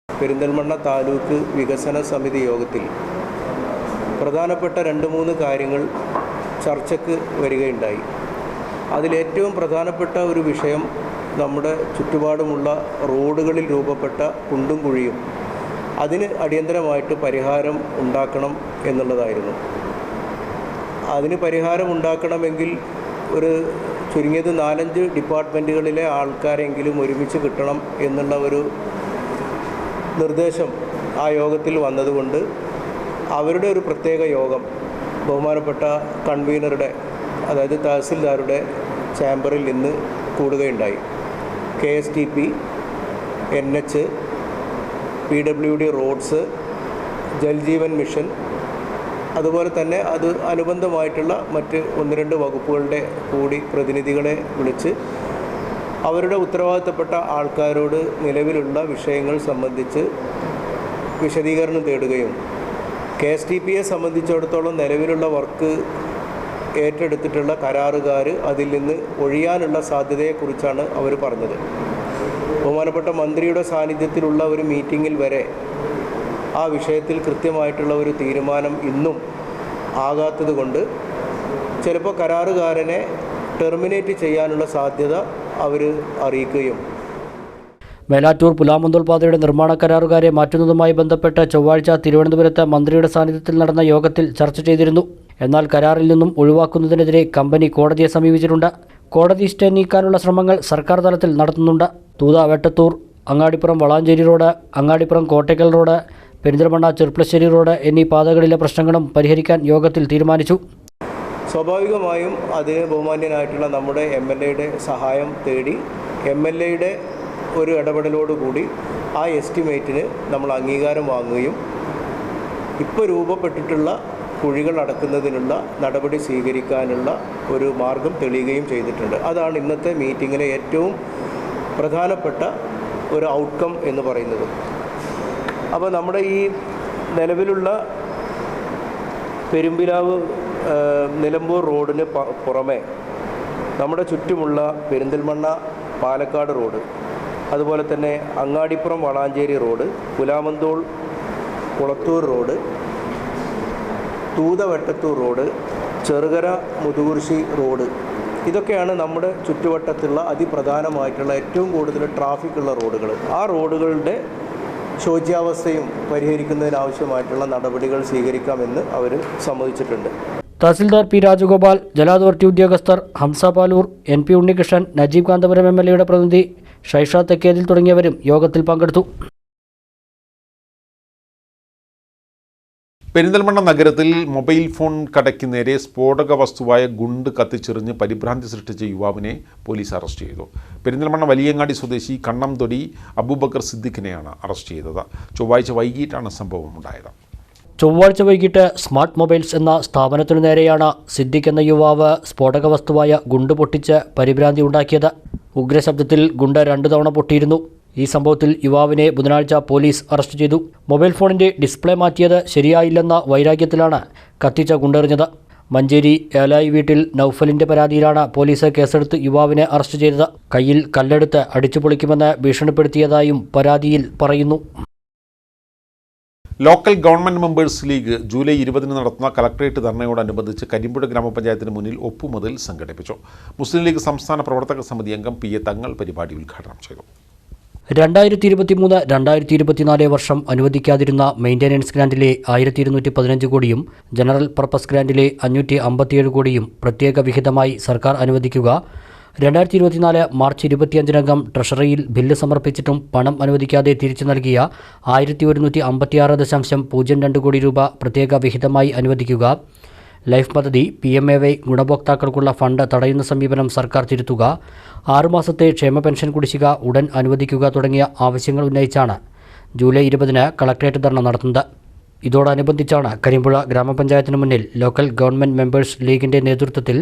Speaker 7: പെരിന്തൽമണ്ണ താലൂക്ക് വികസന സമിതി യോഗത്തിൽ പ്രധാനപ്പെട്ട 2-3 കാര്യങ്ങൾ ചർച്ചയ്ക്ക് വരികയുണ്ടായി. അതിലേറ്റവും പ്രധാനപ്പെട്ട ഒരു വിഷയം നമ്മുടെ ചുറ്റുപാടുമുള്ള റോഡുകളിൽ രൂപപ്പെട്ട കുണ്ടും കുഴിയും അതിന് അടിയന്തരമായിട്ട് പരിഹാരം ഉണ്ടാക്കണം എന്നുള്ളതായിരുന്നു. അതിന് പരിഹാരം ഉണ്ടാക്കണമെങ്കിൽ ഒരു ചുരുങ്ങിയത് 4-5 ഡിപ്പാർട്ട്മെൻറ്റുകളിലെ ആൾക്കാരെങ്കിലും ഒരുമിച്ച് കിട്ടണം എന്നുള്ള ഒരു നിർദ്ദേശം ആ യോഗത്തിൽ വന്നതുകൊണ്ട് അവരുടെ ഒരു പ്രത്യേക യോഗം ബഹുമാനപ്പെട്ട കൺവീനറുടെ അതായത് തഹസിൽദാരുടെ ചാമ്പറിൽ നിന്ന് കൂടുകയുണ്ടായി. KSTP, NH, PWD roads, Jal Jeevan mission, അതുപോലെ തന്നെ അത് അനുബന്ധമായിട്ടുള്ള മറ്റ് 1-2 വകുപ്പുകളുടെ കൂടി പ്രതിനിധികളെ വിളിച്ച് അവരുടെ ഉത്തരവാദിത്തപ്പെട്ട ആൾക്കാരോട് നിലവിലുള്ള വിഷയങ്ങൾ സംബന്ധിച്ച് വിശദീകരണം തേടുകയും KSTPയെ സംബന്ധിച്ചിടത്തോളം നിലവിലുള്ള വർക്ക് ഏറ്റെടുത്തിട്ടുള്ള കരാറുകാർ അതിൽ നിന്ന് ഒഴിയാനുള്ള സാധ്യതയെക്കുറിച്ചാണ് അവർ പറഞ്ഞത്. ബഹുമാനപ്പെട്ട മന്ത്രിയുടെ സാന്നിധ്യത്തിലുള്ള ഒരു മീറ്റിങ്ങിൽ വരെ ആ വിഷയത്തിൽ കൃത്യമായിട്ടുള്ള ഒരു തീരുമാനം ഇന്നും ആകാത്തത് കൊണ്ട് ചിലപ്പോൾ കരാറുകാരനെ ടെർമിനേറ്റ് ചെയ്യാനുള്ള സാധ്യത അവർ അറിയിക്കുകയും
Speaker 2: മേലാറ്റൂർ പുലാമന്തോൾ പാതയുടെ നിർമ്മാണ കരാറുകാരെ മാറ്റുന്നതുമായി ബന്ധപ്പെട്ട് ചൊവ്വാഴ്ച തിരുവനന്തപുരത്ത് മന്ത്രിയുടെ സാന്നിധ്യത്തിൽ നടന്ന യോഗത്തിൽ ചർച്ച ചെയ്തിരുന്നു. എന്നാൽ കരാറിൽ നിന്നും ഒഴിവാക്കുന്നതിനെതിരെ കമ്പനി കോടതിയെ സമീപിച്ചിട്ടുണ്ട്. കോടതി സ്റ്റേ നീക്കാനുള്ള ശ്രമങ്ങൾ സർക്കാർ തലത്തിൽ നടത്തുന്നുണ്ട്. Thootha Vettathur, Angadipuram Valanchery road, Angadipuram Kottakkal road, Perinthalmanna Cherpulassery road എന്നീ പാതകളിലെ പ്രശ്നങ്ങളും പരിഹരിക്കാൻ യോഗത്തിൽ തീരുമാനിച്ചു.
Speaker 7: സ്വാഭാവികമായും അതിന് ബഹുമാന്യനായിട്ടുള്ള നമ്മുടെ MLAയുടെ സഹായം തേടി MLAയുടെ ഒരു ഇടപെടലോടുകൂടി ആ എസ്റ്റിമേറ്റിന് നമ്മൾ അംഗീകാരം വാങ്ങുകയും ഇപ്പോൾ രൂപപ്പെട്ടിട്ടുള്ള കുഴികൾ അടക്കുന്നതിനുള്ള നടപടി സ്വീകരിക്കാനുള്ള ഒരു മാർഗം തെളിയുകയും ചെയ്തിട്ടുണ്ട്. അതാണ് ഇന്നത്തെ മീറ്റിങ്ങിലെ ഏറ്റവും പ്രധാനപ്പെട്ട ഒരു ഔട്ട്കം എന്ന് പറയുന്നത്. അപ്പോൾ നമ്മുടെ ഈ നിലവിലുള്ള പെരുമ്പിലാവ് നിലമ്പൂർ റോഡിന് പുറമെ നമ്മുടെ ചുറ്റുമുള്ള പെരിന്തൽമണ്ണ പാലക്കാട് റോഡ്, അതുപോലെ തന്നെ Angadipuram Valanchery road, Pulamanthole Kulathur road, Thootha Vettathur road, Cherukara Muthukurissi road, ഇതൊക്കെയാണ് നമ്മുടെ ചുറ്റുവട്ടത്തുള്ള അതിപ്രധാനമായിട്ടുള്ള ഏറ്റവും കൂടുതൽ ട്രാഫിക്കുള്ള റോഡുകൾ. ആ റോഡുകളുടെ ശോച്യാവസ്ഥയും പരിഹരിക്കുന്നതിനാവശ്യമായിട്ടുള്ള നടപടികൾ സ്വീകരിക്കാമെന്ന് അവർ സമ്മതിച്ചിട്ടുണ്ട്.
Speaker 2: തഹസിൽദാർ പി രാജഗോപാൽ, ജല അതോറിറ്റി ഉദ്യോഗസ്ഥർ ഹംസ പാലൂർ, NP ഉണ്ണികൃഷ്ണൻ, നജീബ് കാന്തപുരം MLAയുടെ പ്രതിനിധി ഷൈഷ തെക്കേതിൽ തുടങ്ങിയവരും യോഗത്തിൽ പങ്കെടുത്തു.
Speaker 1: പെരിന്തൽമണ്ണ നഗരത്തിൽ മൊബൈൽ ഫോൺ കടയ്ക്ക് നേരെ സ്ഫോടക വസ്തുവായ ഗുണ്ട് കത്തിച്ചെറിഞ്ഞ് പരിഭ്രാന്തി സൃഷ്ടിച്ച യുവാവിനെ പോലീസ് അറസ്റ്റ് ചെയ്തു. പെരിന്തൽമണ്ണ വലിയങ്ങാടി സ്വദേശി കണ്ണംതൊടി അബൂബക്കർ സിദ്ദിഖിനെയാണ് അറസ്റ്റ് ചെയ്തത്. ചൊവ്വാഴ്ച വൈകിട്ടാണ് സംഭവം ഉണ്ടായത്.
Speaker 2: ചൊവ്വാഴ്ച വൈകിട്ട് സ്മാർട്ട് മൊബൈൽസ് എന്ന സ്ഥാപനത്തിനു നേരെയാണ് സിദ്ദിഖ് എന്ന യുവാവ് സ്ഫോടക വസ്തുവായ ഗുണ്ട് പൊട്ടിച്ച് പരിഭ്രാന്തി ഉണ്ടാക്കിയത്. ഉഗ്രശബ്ദത്തിൽ ഗുണ്ട് 2 തവണ പൊട്ടിയിരുന്നു. ഈ സംഭവത്തിൽ യുവാവിനെ ബുധനാഴ്ച പോലീസ് അറസ്റ്റ് ചെയ്തു. മൊബൈൽ ഫോണിൻ്റെ ഡിസ്പ്ലേ മാറ്റിയത് ശരിയായില്ലെന്ന വൈരാഗ്യത്തിലാണ് കത്തിച്ച ഗുണ്ടെറിഞ്ഞത്. മഞ്ചേരി ഏലായി വീട്ടിൽ നൌഫലിൻ്റെ പരാതിയിലാണ് പോലീസ് കേസെടുത്ത് യുവാവിനെ അറസ്റ്റ് ചെയ്തത്. കയ്യിൽ കല്ലെടുത്ത് അടിച്ചു പൊളിക്കുമെന്ന് ഭീഷണിപ്പെടുത്തിയതായും പരാതിയിൽ പറയുന്നു.
Speaker 1: Local government members league July 20 നടത്തുന്ന കളക്ടറേറ്റ് ധർണയോടനുബന്ധിച്ച് കരിമ്പുഴ ഗ്രാമപഞ്ചായത്തിന് മുന്നിൽ ഒപ്പുമുതൽ സംഘടിപ്പിച്ചു. മുസ്ലിം ലീഗ് സംസ്ഥാന പ്രവർത്തക സമിതി അംഗം PA തങ്ങൾ പരിപാടി ഉദ്ഘാടനം ചെയ്തു.
Speaker 2: 2023-2024 വർഷം അനുവദിക്കാതിരുന്ന മെയിൻ്റനൻസ് ഗ്രാൻറ്റിലെ 1215 കോടിയും ജനറൽ പർപ്പസ് ഗ്രാൻറ്റിലെ 557 കോടിയും പ്രത്യേക വിഹിതമായി സർക്കാർ അനുവദിക്കുക. 2024 മാർച്ച് 25-നകം ട്രഷറിയിൽ ബില്ല് സമർപ്പിച്ചിട്ടും പണം അനുവദിക്കാതെ തിരിച്ചു നൽകിയ 1156.02 കോടി രൂപ പ്രത്യേക വിഹിതമായി അനുവദിക്കുക. ലൈഫ് പദ്ധതി PMAY ഗുണഭോക്താക്കൾക്കുള്ള ഫണ്ട് തടയുന്ന സമീപനം സർക്കാർ തിരുത്തുക. 6 മാസത്തെ ക്ഷേമ പെൻഷൻ കുടിശ്ശിക ഉടൻ അനുവദിക്കുക തുടങ്ങിയ ആവശ്യങ്ങൾ ഉന്നയിച്ചാണ് ജൂലൈ 20 കളക്ടറേറ്റ് ധർണ നടത്തുന്നത്. ഇതോടനുബന്ധിച്ചാണ് കരിമ്പുഴ ഗ്രാമപഞ്ചായത്തിന് മുന്നിൽ ലോക്കൽ ഗവൺമെൻറ് മെമ്പേഴ്സ് ലീഗിൻ്റെ നേതൃത്വത്തിൽ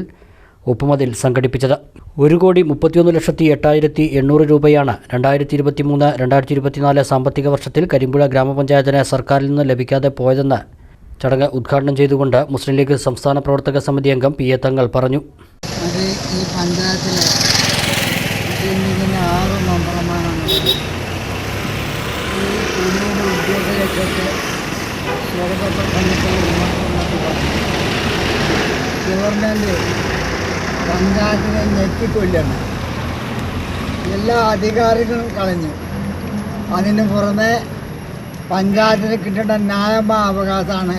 Speaker 2: ഒപ്പുമതിൽ സംഘടിപ്പിച്ചത്. 1,31,08,800 രൂപയാണ് 2023-2024 സാമ്പത്തിക വർഷത്തിൽ കരിമ്പുഴ ഗ്രാമപഞ്ചായത്തിന് സർക്കാരിൽ നിന്ന് ലഭിക്കാതെ പോയതെന്ന് ചടങ്ങ് ഉദ്ഘാടനം ചെയ്തുകൊണ്ട് മുസ്ലിം ലീഗ് സംസ്ഥാന പ്രവർത്തക സമിതി അംഗം PA തങ്ങൾ പറഞ്ഞു.
Speaker 8: അത് ഈ പഞ്ചായത്തിലെ മുസ്ലിം ലീഗിൻ്റെ 6 മെമ്പർമാരാണുള്ളത്. ഈ കൂടിയുടെ ഉദ്യോഗസ്ഥരെയൊക്കെ സ്വാഗതപ്പെട്ട ഗവൺമെൻറ് പഞ്ചായത്തിനെ ഞെട്ടിക്കൊല്ലാണ്. എല്ലാ അധികാരികളും കളഞ്ഞു. അതിന് പുറമെ പഞ്ചായത്തിന് കിട്ടേണ്ട ന്യായമായ അവകാശമാണ്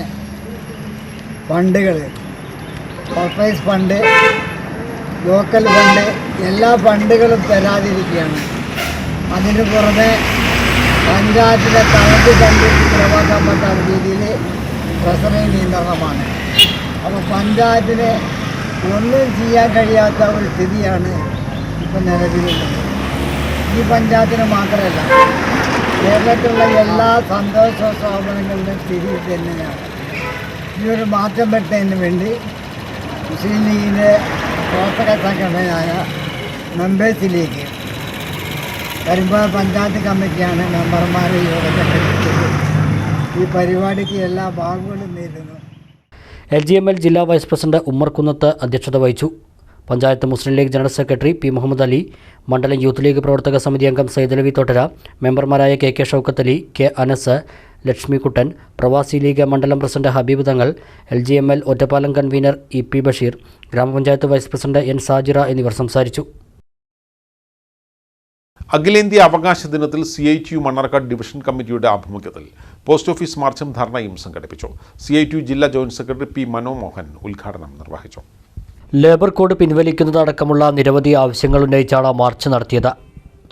Speaker 8: ഫണ്ടുകൾ, പർപ്പസ് ഫണ്ട്, ലോക്കൽ ഫണ്ട്, എല്ലാ ഫണ്ടുകളും തരാതിരിക്കുകയാണ്. അതിന് പുറമെ പഞ്ചായത്തിലെ കണക്ക് ഫണ്ട് ചിലവാക്കാൻ പറ്റാത്ത രീതിയിൽ ട്രഷറി നിയന്ത്രണമാണ്. അപ്പോൾ പഞ്ചായത്തിന് ഒന്നും ചെയ്യാൻ കഴിയാത്ത ഒരു സ്ഥിതിയാണ് ഇപ്പം നിലവിലുള്ളത്. ഈ പഞ്ചായത്തിന് മാത്രമല്ല, കേരളത്തിലുള്ള എല്ലാ സന്തോഷ സ്ഥാപനങ്ങളുടെ സ്ഥിതി തന്നെയാണ്. ഈ ഒരു മാറ്റം വരുന്നതിന് വേണ്ടി മുസ്ലിം ലീഗിൻ്റെ പ്രവർത്തക സംഘടനയായ മെമ്പേഴ്സ് ലീഗ് കരിമ്പുഴ പഞ്ചായത്ത് കമ്മിറ്റിയാണ് മെമ്പർമാരെ യോഗം സംഘടിപ്പിച്ചത്. ഈ പരിപാടിക്ക് എല്ലാ ഭാഗങ്ങളും നേരുന്നു.
Speaker 2: LGML ജില്ലാ വൈസ് പ്രസിഡന്റ് ഉമ്മർ കുന്നത്ത് അധ്യക്ഷത വഹിച്ചു. Panchayat Muslim League general secretary P Muhammad Ali, മണ്ഡലം യൂത്ത് ലീഗ് പ്രവർത്തക സമിതി അംഗം സൈദലവി തോട്ടര, മെമ്പർമാരായ കെ ഷൗക്കത്ത് അലി, കെ അനസ്, ലക്ഷ്മിക്കുട്ടൻ, പ്രവാസി ലീഗ് മണ്ഡലം president Habeeb Thangal, LGML Ottapalam convener EP Basheer, ഗ്രാമപഞ്ചായത്ത് വൈസ് പ്രസിഡന്റ് N സാജിറ എന്നിവർ സംസാരിച്ചു.
Speaker 1: അഖിലേന്ത്യാ അവകാശ ദിനത്തിൽ CITU മണ്ണാർക്കാട് ഡിവിഷൻ കമ്മിറ്റിയുടെ ആഭിമുഖ്യത്തിൽ പോസ്റ്റ് ഓഫീസ് മാർച്ചും ധർണയും സംഘടിപ്പിച്ചു. CITU ജില്ലാ ജോയിന്റ് സെക്രട്ടറി P മനോമോഹൻ ഉദ്ഘാടനം നിർവഹിച്ചു.
Speaker 2: ലേബർ കോഡ് പിൻവലിക്കുന്നതടക്കമുള്ള നിരവധി ആവശ്യങ്ങൾ ഉന്നയിച്ചാണ് മാർച്ച് നടത്തിയത്.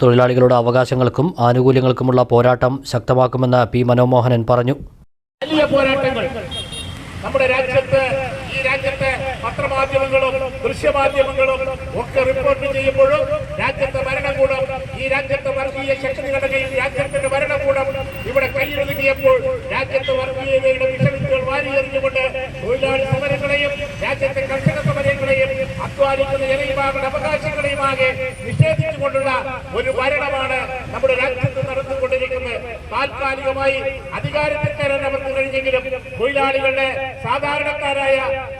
Speaker 2: തൊഴിലാളികളുടെ അവകാശങ്ങൾക്കും ആനുകൂല്യങ്ങൾക്കുമുള്ള പോരാട്ടം ശക്തമാക്കുമെന്ന് P മനോമോഹനൻ പറഞ്ഞു.
Speaker 9: വലിയ പോരാട്ടങ്ങൾ നമ്മുടെ രാജ്യത്തെ പത്രമാധ്യമങ്ങളും ദൃശ്യമാധ്യമങ്ങളും ഒക്കെ റിപ്പോർട്ട് ചെയ്യുമ്പോഴും രാജ്യത്തെ ഭരണകൂടം, ഈ രാജ്യത്തെ വർഗീയ ശക്തികളുടെയും രാജ്യത്തിന്റെ ഭരണകൂടം ഇവിടെ കൈയൊതുങ്ങിയപ്പോൾ രാജ്യത്തെ വർഗീയതയുടെ വിഷവിത്തുകൾ വാരിയെറിഞ്ഞുകൊണ്ട് തൊഴിലാളി സമരങ്ങളെയും രാജ്യത്തെ കർഷക സമരങ്ങളെയും അധ്വാനിക്കുന്ന ജനവിഭാഗങ്ങളുടെ അവകാശങ്ങളെയുമാകെ നിഷേധിച്ചുകൊണ്ടുള്ള ഒരു ഭരണമാണ് നമ്മുടെ രാജ്യത്ത് നടന്നുകൊണ്ടിരിക്കുന്നത്. താൽക്കാലികമായി അധികാരത്തിൽ കയറാൻ അവർക്ക് കഴിഞ്ഞെങ്കിലും തൊഴിലാളികളുടെ സാധാരണക്കാരായ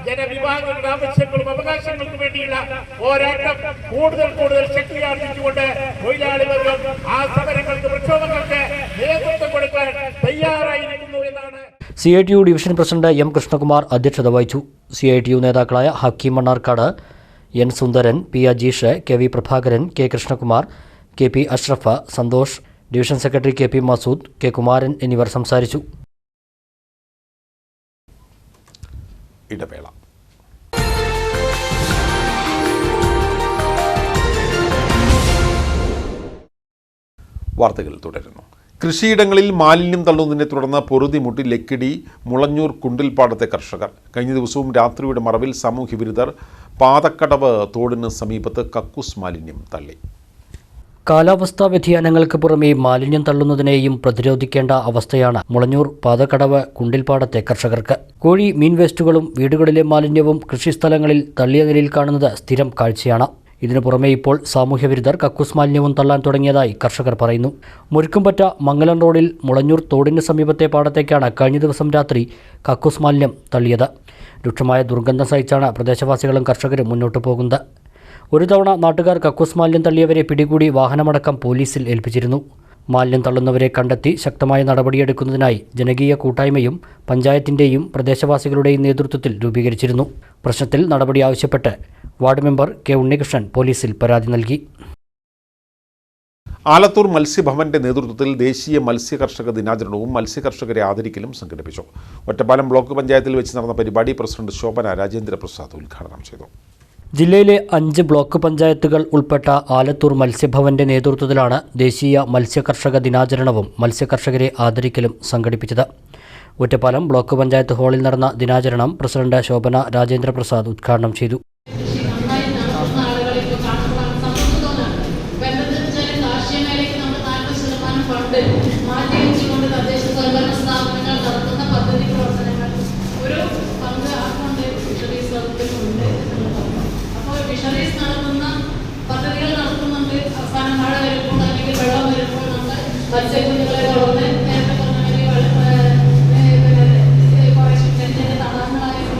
Speaker 9: ജനവിഭാഗങ്ങളുടെ ആവശ്യങ്ങളും അവകാശങ്ങൾക്കും വേണ്ടിയുള്ള പോരാട്ടം കൂടുതൽ ശക്തിയാർജിച്ചുകൊണ്ട് തൊഴിലാളി വർഗം ആ സമരങ്ങൾക്ക് പ്രക്ഷോഭങ്ങൾക്ക് നേതൃത്വം കൊടുക്കാൻ തയ്യാറായിരിക്കുന്നു എന്നാണ്.
Speaker 2: CITU division president M Krishnakumar അധ്യക്ഷത വഹിച്ചു. CITU നേതാക്കളായ Hakeem Mannarkkad, N Sundaran, P Ajeesh, KV Prabhakaran, K Krishnakumar, KP Ashraf, Santhosh, division secretary KP Masood, K Kumaran എന്നിവർ സംസാരിച്ചു.
Speaker 1: ഇടവേള. വാർത്തകൾ തുടരുന്നു. കൃഷിയിടങ്ങളിൽ മാലിന്യം തള്ളുന്നതിനെ തുടർന്ന് പൊറുതിമുട്ടി ലക്കിടി മുളഞ്ഞൂർ കുണ്ടിൽപ്പാടത്തെ കർഷകർ. കഴിഞ്ഞ ദിവസവും രാത്രിയുടെ മറവിൽ സാമൂഹ്യവിരുദ്ധർ പാതക്കടവ് തോടിന് സമീപത്ത് കക്കൂസ് മാലിന്യം തള്ളി.
Speaker 2: കാലാവസ്ഥാ വ്യതിയാനങ്ങൾക്ക് പുറമെ മാലിന്യം തള്ളുന്നതിനെയും പ്രതിരോധിക്കേണ്ട അവസ്ഥയാണ് മുളഞ്ഞൂർ പാതക്കടവ് കുണ്ടിൽപ്പാടത്തെ കർഷകർക്ക്. കോഴി, മീൻ വേസ്റ്റുകളും വീടുകളിലെ മാലിന്യവും കൃഷിസ്ഥലങ്ങളിൽ തള്ളിയ നിലയിൽ കാണുന്നത് സ്ഥിരം കാഴ്ചയാണ്. ഇതിനു പുറമെ ഇപ്പോൾ സാമൂഹ്യവിരുദ്ധർ കക്കൂസ് മാലിന്യവും തള്ളാൻ തുടങ്ങിയതായി കർഷകർ പറയുന്നു. മുരുക്കുംപറ്റ മംഗലം റോഡിൽ മുളഞ്ഞൂർ തോടിന് സമീപത്തെ പാടത്തേക്കാണ് കഴിഞ്ഞ ദിവസം രാത്രി കക്കൂസ് മാലിന്യം തള്ളിയത്. രൂക്ഷമായ ദുർഗന്ധം സഹിച്ചാണ് പ്രദേശവാസികളും കർഷകരും മുന്നോട്ടു പോകുന്നത്. ഒരു തവണ നാട്ടുകാർ കക്കൂസ് മാലിന്യം തള്ളിയവരെ പിടികൂടി വാഹനമടക്കം പോലീസിൽ ഏൽപ്പിച്ചിരുന്നു. മാലിന്യം തള്ളുന്നവരെ കണ്ടെത്തി ശക്തമായ നടപടിയെടുക്കുന്നതിനായി ജനകീയ കൂട്ടായ്മയും പഞ്ചായത്തിൻ്റെയും പ്രദേശവാസികളുടെയും നേതൃത്വത്തിൽ രൂപീകരിച്ചിരുന്നു. പ്രശ്നത്തിൽ നടപടി ആവശ്യപ്പെട്ട് വാർഡ് മെമ്പർ K ഉണ്ണികൃഷ്ണൻ പോലീസിൽ പരാതി നൽകി.
Speaker 1: ആലത്തൂർ മത്സ്യഭവന്റെ നേതൃത്വത്തിൽ ദേശീയ മത്സ്യകർഷക ദിനാചരണവും മത്സ്യകർഷകരെ ആദരിക്കലും സംഘടിപ്പിച്ചു. ഒറ്റപ്പാലം ബ്ലോക്ക് പഞ്ചായത്തിൽ വെച്ച് നടന്ന പരിപാടി പ്രസിഡന്റ് ശോഭന രാജേന്ദ്രപ്രസാദ് ഉദ്ഘാടനം ചെയ്തു.
Speaker 2: ജില്ലയിലെ 5 ബ്ലോക്ക് പഞ്ചായത്തുകൾ ഉൾപ്പെട്ട ആലത്തൂർ മത്സ്യഭവന്റെ നേതൃത്വത്തിലാണ് ദേശീയ മത്സ്യകർഷക ദിനാചരണവും മത്സ്യകർഷകരെ ആദരിക്കലും സംഘടിപ്പിച്ചത്. ഒറ്റപ്പാലം ബ്ലോക്ക് പഞ്ചായത്ത് ഹാളിൽ നടന്ന ദിനാചരണം പ്രസിഡന്റ് ശോഭന രാജേന്ദ്രപ്രസാദ് ഉദ്ഘാടനം ചെയ്തു.
Speaker 10: മത്സ്യക്കുഞ്ഞുങ്ങളെ വളർന്ന് നേരത്തെ തടാകങ്ങളായാലും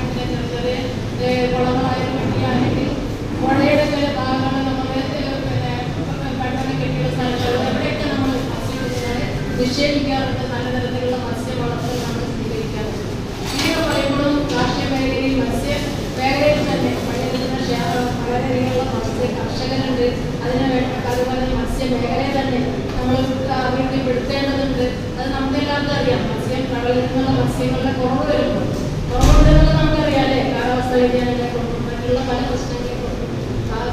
Speaker 10: ചെറിയ കുളങ്ങളായാലും വെട്ടിയാണെങ്കിൽ പുഴയുടെ ചില ഭാഗങ്ങൾ നമ്മൾ വെള്ളം കെട്ടിയ സ്ഥലങ്ങൾ എവിടെയൊക്കെ നമ്മൾ മത്സ്യക്കുഞ്ഞുങ്ങളെ നിക്ഷേപിക്കാറുണ്ട്. നല്ല തരത്തിലുള്ള മത്സ്യ വളർത്തൽ നമ്മൾ സ്വീകരിക്കാറുണ്ട്. ഇങ്ങനെ പറയുമ്പോഴും കാർഷിക മേഖലയിൽ മത്സ്യ മേഖലയിൽ തന്നെ വളരെയധികമുള്ള മത്സ്യ കർഷകരുണ്ട്. അതുപോലെ മത്സ്യ മേഖലയെ തന്നെ നമ്മൾ അഭിവൃദ്ധിപ്പെടുത്തേണ്ടതുണ്ട്. അത് നമുക്കെല്ലാവർക്കും അറിയാം. മത്സ്യം കടലിൽ നിന്നുള്ള മത്സ്യങ്ങളുടെ കുറവ് വരുന്നുണ്ടെന്നുള്ളത് നമുക്കറിയാമല്ലേ. കാലാവസ്ഥ വ്യതിയാനങ്ങളെ കൊണ്ടും മറ്റുള്ള പല പ്രശ്നങ്ങളെ കൊണ്ടും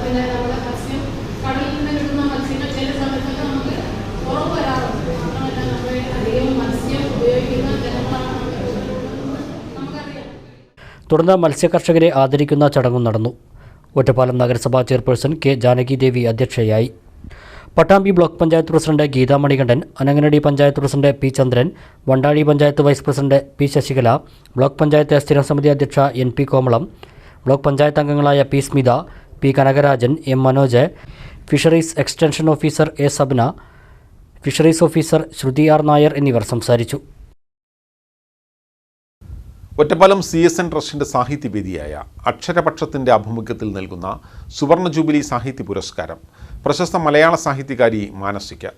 Speaker 10: പിന്നെ നമ്മുടെ മത്സ്യം കടലിൽ നിന്ന് കിട്ടുന്ന മത്സ്യങ്ങൾ ചില സമയത്തൊക്കെ നമുക്ക് കുറവ് വരാറുണ്ട്. മാത്രമല്ല നമ്മൾ അധികം മത്സ്യം ഉപയോഗിക്കുന്ന ജനങ്ങളാണ് നമുക്കറിയാം.
Speaker 2: തുടർന്ന് മത്സ്യകർഷകരെ ആദരിക്കുന്ന ചടങ്ങും നടന്നു. ഒറ്റപ്പാലം നഗരസഭാ ചെയർപേഴ്സൺ K ജാനകി ദേവി അധ്യക്ഷയായി. Pattambi block panchayat president Geetha Manikandan, Ananganadi panchayat president P Chandran, Vandazhi panchayat vice president P Sasikala, block panchayat സ്ഥിരം സമിതി അധ്യക്ഷ NP കോമളം, ബ്ലോക്ക് പഞ്ചായത്ത് അംഗങ്ങളായ P Smitha, P Kanakarajan, M Manoj, fisheries extension officer A Sabna, fisheries officer Shruthi R Nair എന്നിവർ സംസാരിച്ചു.
Speaker 1: ഒറ്റപ്പാലം CSN ട്രസ്റ്റിൻ്റെ സാഹിത്യവേദിയായ അക്ഷരപക്ഷത്തിൻ്റെ ആഭിമുഖ്യത്തിൽ നൽകുന്ന സുവർണ ജൂബിലി സാഹിത്യ പുരസ്കാരം പ്രശസ്ത മലയാള സാഹിത്യകാരി മാനസിക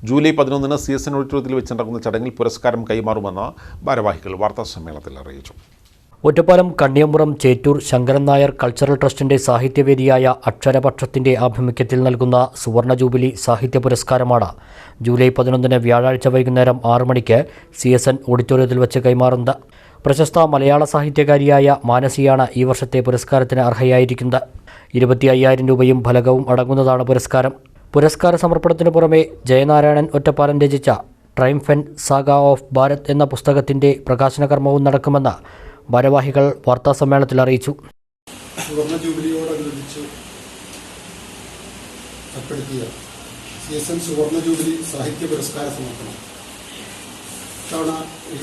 Speaker 1: ജൂലൈ 11 CSN ഓഡിറ്റോറിയത്തിൽ വെച്ച് നടക്കുന്ന ചടങ്ങിൽ പുരസ്കാരം കൈമാറുമെന്ന് ഭാരവാഹികൾ വാർത്താസമ്മേളനത്തിൽ അറിയിച്ചു.
Speaker 2: ഒറ്റപ്പാലം കണ്ണിയമ്പുറം ചേറ്റൂർ ശങ്കരൻ നായർ കൾച്ചറൽ ട്രസ്റ്റിൻ്റെ സാഹിത്യവേദിയായ അക്ഷരപക്ഷത്തിൻ്റെ ആഭിമുഖ്യത്തിൽ നൽകുന്ന സുവർണ ജൂബിലി സാഹിത്യ പുരസ്കാരമാണ് ജൂലൈ 11 വ്യാഴാഴ്ച വൈകുന്നേരം 6 മണിക്ക് CSN ഓഡിറ്റോറിയത്തിൽ വെച്ച് കൈമാറുന്നത്. പ്രശസ്ത മലയാള സാഹിത്യകാരിയായ മാനസിയാണ് ഈ വർഷത്തെ പുരസ്കാരത്തിന് അർഹയായിരിക്കുന്നത്. 25,000 രൂപയും ഫലകവും അടങ്ങുന്നതാണ് പുരസ്കാരം. പുരസ്കാര സമർപ്പണത്തിന് പുറമെ ജയനാരായണൻ ഒറ്റപ്പാലം രചിച്ച ട്രയംഫന്റ് സാഗ ഓഫ് ഭാരത് എന്ന പുസ്തകത്തിൻ്റെ പ്രകാശന കർമ്മവും നടക്കുമെന്ന് ഭാരവാഹികൾ വാർത്താസമ്മേളനത്തിൽ അറിയിച്ചു.
Speaker 11: സുവർണ ജൂബിലിയോടനുബന്ധിച്ച് ഏർപ്പെടുത്തിയ CSN സുവർണ ജൂബിലി സാഹിത്യ പുരസ്കാര സമർപ്പണം. ഇത്തവണ